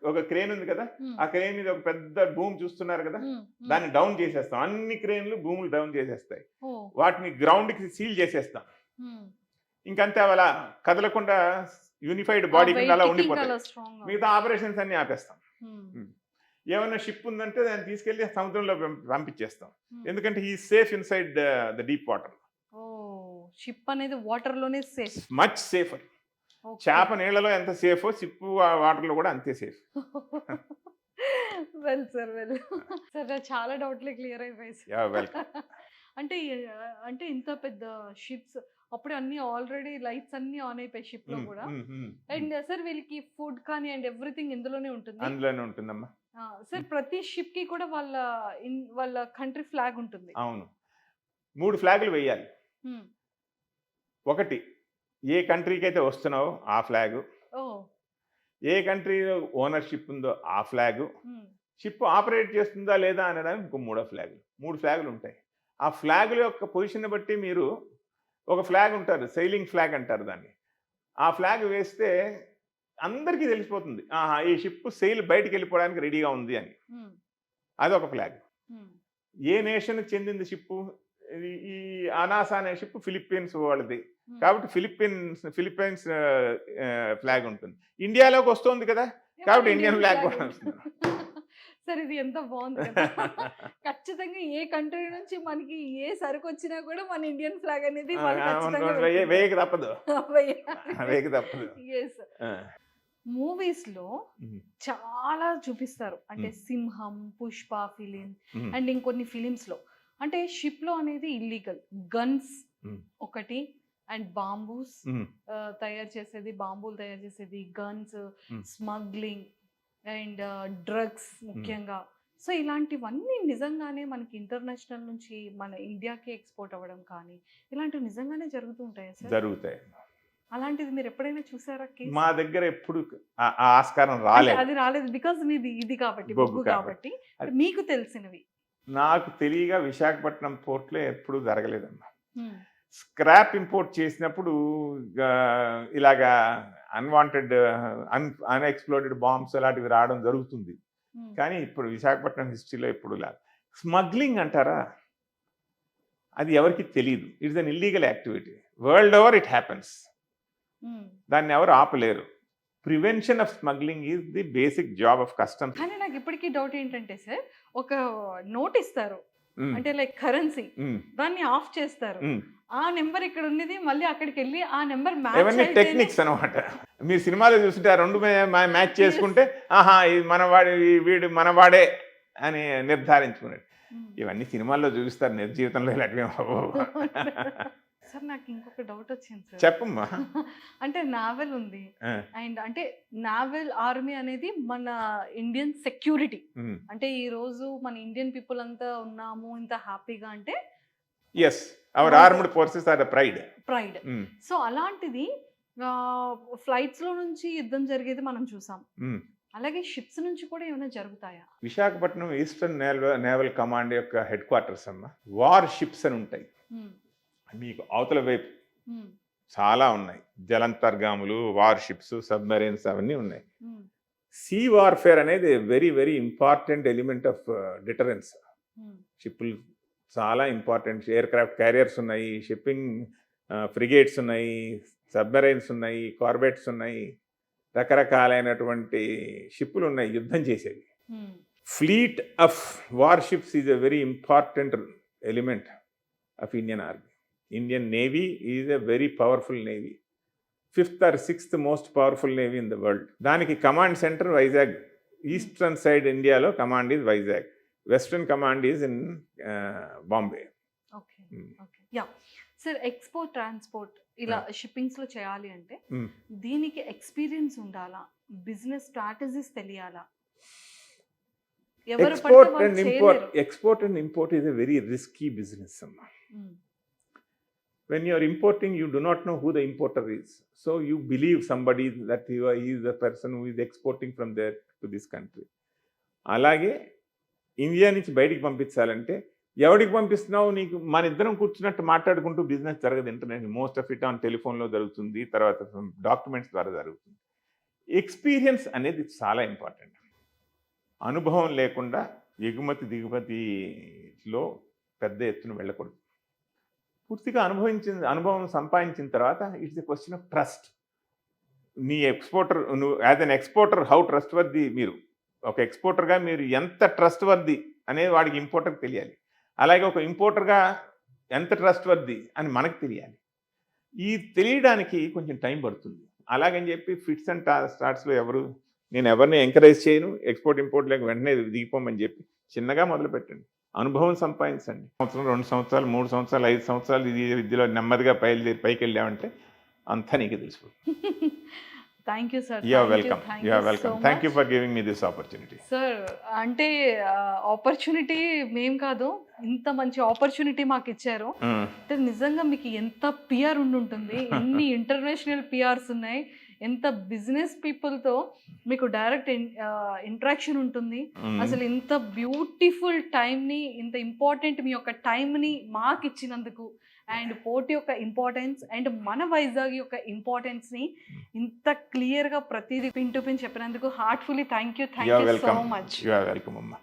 ఒక క్రేన్ ఉంది కదా, ఆ క్రేన్ మీద ఒక పెద్ద భూమి చూస్తున్నారు కదా, దాన్ని డౌన్ చేసేస్తాం. అన్ని క్రేన్లు భూములు డౌన్ చేసేస్తాయి, వాటిని గ్రౌండ్కి సీల్ చేసేస్తాం. ఇంకంతే అలా కదలకుండా యూనిఫైడ్ బాడీ కింద అలా ఉండిపోతాయి. మిగతా ఆపరేషన్స్ అన్ని ఆపేస్తాం. ఏమన్నా షిప్ ఉందంటే దాన్ని తీసుకెళ్లి సముద్రంలో పంపించేస్తాం. ఎందుకంటే he safe inside the deep water. Ship అనేది వాటర్ లోనే సేఫ్, మచ్ సేఫర్. చేప నీళ్ళలో ఎంత సేఫో షిప్ వాటర్లో కూడా అంతే safe. Well sir, well sir, చాలా డౌట్లు క్లియర్ అయిపోయాయి. వెల్కమ్. అంటే ఇంత పెద్ద షిప్స్ అప్పుడే అన్ని ఆల్రెడీ లైట్స్ అన్ని ఆన్ అయిపోయి షిప్ లో కూడా. అండ్ సార్ వీళ్ళకి ఫుడ్ కానీ అండ్ ఎవ్రీథింగ్ ఇందులోనే ఉంటుంది. అందులోనే ఉంటుందమ్మా. సార్ ప్రతి షిప్ కి కూడా వాళ్ళ కంట్రీ ఫ్లాగ్ ఉంటుంది. అవును, 3 ఫ్లాగులు వేయాలి. Hmm. ఒకటి, ఏ కంట్రీకి అయితే వస్తున్నావో ఆ ఫ్లాగు, Oh. ఏ కంట్రీలో ఓనర్షిప్ ఉందో ఆ ఫ్లాగు, Hmm. షిప్ ఆపరేట్ చేస్తుందా లేదా అనడానికి ఇంకో 3 ఫ్లాగులు. 3 ఫ్లాగులు ఉంటాయి. ఆ ఫ్లాగుల యొక్క పొజిషన్ బట్టి మీరు ఒక ఫ్లాగ్ ఉంటారు, సెయిలింగ్ ఫ్లాగ్ అంటారు దాన్ని. ఆ ఫ్లాగ్ వేస్తే అందరికీ తెలిసిపోతుంది, ఆహా ఈ షిప్ సెయిల్ బయటికి వెళ్ళిపోవడానికి రెడీగా ఉంది అని. Hmm. అదొక ఫ్లాగ్. Hmm. ఏ నేషన్కి చెందింది షిప్పు? ఈ అనాసా అనే షిప్ ఫిలిప్పీన్స్ వాళ్ళది Hmm. కాబట్టి ఫిలిప్పీన్స్ ఫ్లాగ్ ఉంటుంది. ఇండియాలోకి వస్తుంది కదా, కాబట్టి ఇండియన్ ఫ్లాగ్ కూడా వస్తుంది. సార్ ఇది ఎంత బాగుంది కదా. ఖచ్చితంగా ఏ కంట్రీ నుంచి మనకి ఏ సరుకు వచ్చినా కూడా మన ఇండియన్ ఫ్లాగ్ అనేది వేయక తప్పదు, వేయక తప్పదు. మూవీస్ లో చాలా చూపిస్తారు, అంటే సింహం, పుష్ప ఫిలిం అండ్ ఇంకొన్ని ఫిలిమ్స్ లో అంటే షిప్ లో అనేది ఇల్లీగల్ గన్స్ ఒకటి అండ్ బాంబూస్ తయారు చేసేది, బాంబులు తయారు చేసేది, గన్స్, స్మగ్లింగ్ అండ్ డ్రగ్స్ ముఖ్యంగా. సో ఇలాంటివన్నీ నిజంగానే మనకి ఇంటర్నేషనల్ నుంచి మన ఇండియాకి ఎక్స్పోర్ట్ అవ్వడం కానీ ఇలాంటివి నిజంగానే జరుగుతూ ఉంటాయి సార్? జరుగుతాయి. అలాంటిది మీరు ఎప్పుడైనా చూసారా? మా దగ్గర ఎప్పుడు ఆస్కారం రాలేదు. అది రాలేదు బికాజ్ మీది ఇది కాబట్టి, బొగ్గు కాబట్టి. మీకు తెలిసినవి? నాకు తెలియగా విశాఖపట్నం పోర్ట్లో ఎప్పుడు జరగలేదమ్మా. స్క్రాప్ ఇంపోర్ట్ చేసినప్పుడు ఇలాగా అన్వాంటెడ్ అన్ఎక్స్ప్లోడెడ్ బాంబ్స్ అలాంటివి రావడం జరుగుతుంది, కానీ ఇప్పుడు విశాఖపట్నం హిస్టరీలో ఎప్పుడు లేదు. స్మగ్లింగ్ అంటారా, అది ఎవరికి తెలియదు. It's an illegal activity, world over it happens. దాన్ని ఎవరు ఆపలేరు. Prevention of smuggling is the basic job of customs. కానీ నాకు ఇప్పటికీ డౌట్ ఏంటంటే సార్, ఒక నోట్ ఇస్తారు అంటే లైక్ కరెన్సీ, దాన్ని ఆఫ్ చేస్తారు, ఆ నెంబర్ ఇక్కడ ఉన్నది మళ్ళీ అక్కడికి వెళ్ళి ఆ నెంబర్ ఇవన్నీ టెక్నిక్స్ అనమాట. మీరు సినిమాలో చూస్తుంటే ఆ రెండు మ్యాచ్ చేసుకుంటే ఆహా ఇది మనవాడి, వీడు మనవాడే అని నిర్ధారించుకున్నాడు. ఇవన్నీ సినిమాల్లో చూపిస్తారు, నిజ జీవితంలో ఇలాంటివి. సార్ నాకు ఇంకొక డౌట్ వచ్చింది సార్. చెప్పమ్మా. అంటే నావెల్ ఉంది అండ్ అంటే నావెల్ ఆర్మీ అనేది మన ఇండియన్ సెక్యూరిటీ. అంటే ఈ రోజు మన ఇండియన్ పీపుల్ అంతా ఉన్నాము ఇంత హ్యాపీగా అంటే yes our armed forces are the pride. So అలాంటిది ఫ్లైట్స్ లో నుంచి యుద్ధం జరిగేది మనం చూసాం, అలాగే షిప్స్ నుంచి కూడా ఏమైనా జరుగుతాయా? విశాఖపట్నం ఈస్టర్న్ నేవల్ కమాండ్ యొక్క హెడ్ క్వార్టర్స్ అమ్మా. వార్ షిప్స్ అని ఉంటాయి మీకు అవతల వైపు, చాలా ఉన్నాయి. జలంతర్గాములు, వార్ షిప్స్, సబ్మెరైన్స్ అవన్నీ ఉన్నాయి. సీ వార్ఫేర్ అనేది very very important element of deterrence. షిప్లు చాలా ఇంపార్టెంట్. ఎయిర్ క్రాఫ్ట్ క్యారియర్స్ ఉన్నాయి, షిప్పింగ్ ఫ్రిగేట్స్ ఉన్నాయి, సబ్మెరైన్స్ ఉన్నాయి, కార్బెట్స్ ఉన్నాయి, రకరకాలైనటువంటి షిప్పులు ఉన్నాయి యుద్ధం చేసేవి. Fleet of warships is a very important element of Indian army. Indian Navy is a very powerful Navy. 5th or 6th most powerful Navy in the world. దానికి command centre Vizag. Eastern side ఇండియాలో command is Vizag, western command is in Bombay. Okay okay yeah sir. Export transport ఇలా shippings లో చేయాలి అంటే దీనికి experience ఉండాలా, business strategies తెలియాలా? Export and import is a very risky business అమ్మా. When you are importing, you do not know who the importer is. So you believe somebody that he is the person who is exporting from there to this country. అలాగే India నుంచి బయటికి పంపించాలంటే ఎవరికి పంపిస్తున్నావు? నీకు మన ఇద్దరం కూర్చున్నట్టు మాట్లాడుకుంటూ బిజినెస్ జరగదు. Internet most of it on టెలిఫోన్లో జరుగుతుంది, తర్వాత డాక్యుమెంట్స్ ద్వారా జరుగుతుంది. ఎక్స్పీరియన్స్ అనేది చాలా ఇంపార్టెంట్. అనుభవం లేకుండా ఎగుమతి దిగుమతిలో పెద్ద ఎత్తున వెళ్ళకూడదు. పూర్తిగా అనుభవం సంపాదించిన తర్వాత it's a question of trust. నీ ఎక్స్పోర్టర్, నువ్వు as an exporter how trust worthy, మీరు ఒక ఎక్స్పోర్టర్గా మీరు ఎంత ట్రస్ట్ వర్ది అనేది వాడికి ఇంపోర్టర్కి తెలియాలి. అలాగే ఒక ఇంపోర్టర్గా ఎంత ట్రస్ట్ వర్ది అని మనకు తెలియాలి. ఈ తెలియడానికి కొంచెం టైం పడుతుంది. అలాగని చెప్పి ఫిట్స్ అండ్ స్టార్ట్స్లో నేను ఎవరిని ఎంకరేజ్ చేయను. ఎక్స్పోర్ట్ ఇంపోర్ట్ లేక వెంటనే దిగిపోమని చెప్పి చిన్నగా మొదలు పెట్టండి. అనుభవం సంపాదించండి. సంవత్సరం, 2 సంవత్సరాలు, 3 సంవత్సరాలు, 5 సంవత్సరాలు ఇది విద్యలో నెమ్మదిగా బయలుదేరి పైకెళ్ళామంటే అంతా నీకు తెలిసిపోతుంది. Thank you sir. You are welcome. You are welcome. Thank you for giving me this opportunity. Sir అంటే ఆపర్చునిటీ మేం కాదు, ఇంత మంచి ఆపర్చునిటీ మాకు ఇచ్చారు. అంటే నిజంగా మీకు ఎంత పిఆర్ ఉండుంటుంది, ఎన్ని ఇంటర్నేషనల్ పిఆర్స్ ఉన్నాయి, ఎంత బిజినెస్ పీపుల్తో మీకు డైరెక్ట్ ఇంటరాక్షన్ ఉంటుంది. అసలు ఇంత బ్యూటిఫుల్ టైంని, ఇంత ఇంపార్టెంట్ మీ యొక్క టైంని మాకు ఇచ్చినందుకు, అండ్ పోర్ట్ యొక్క ఇంపార్టెన్స్ అండ్ మన వైజాగ్ యొక్క ఇంపార్టెన్స్ని ఇంత క్లియర్గా ప్రతిదీ పిన్ టు పిన్ చెప్పినందుకు heartfully thank you so much. You are welcome అమ్మా.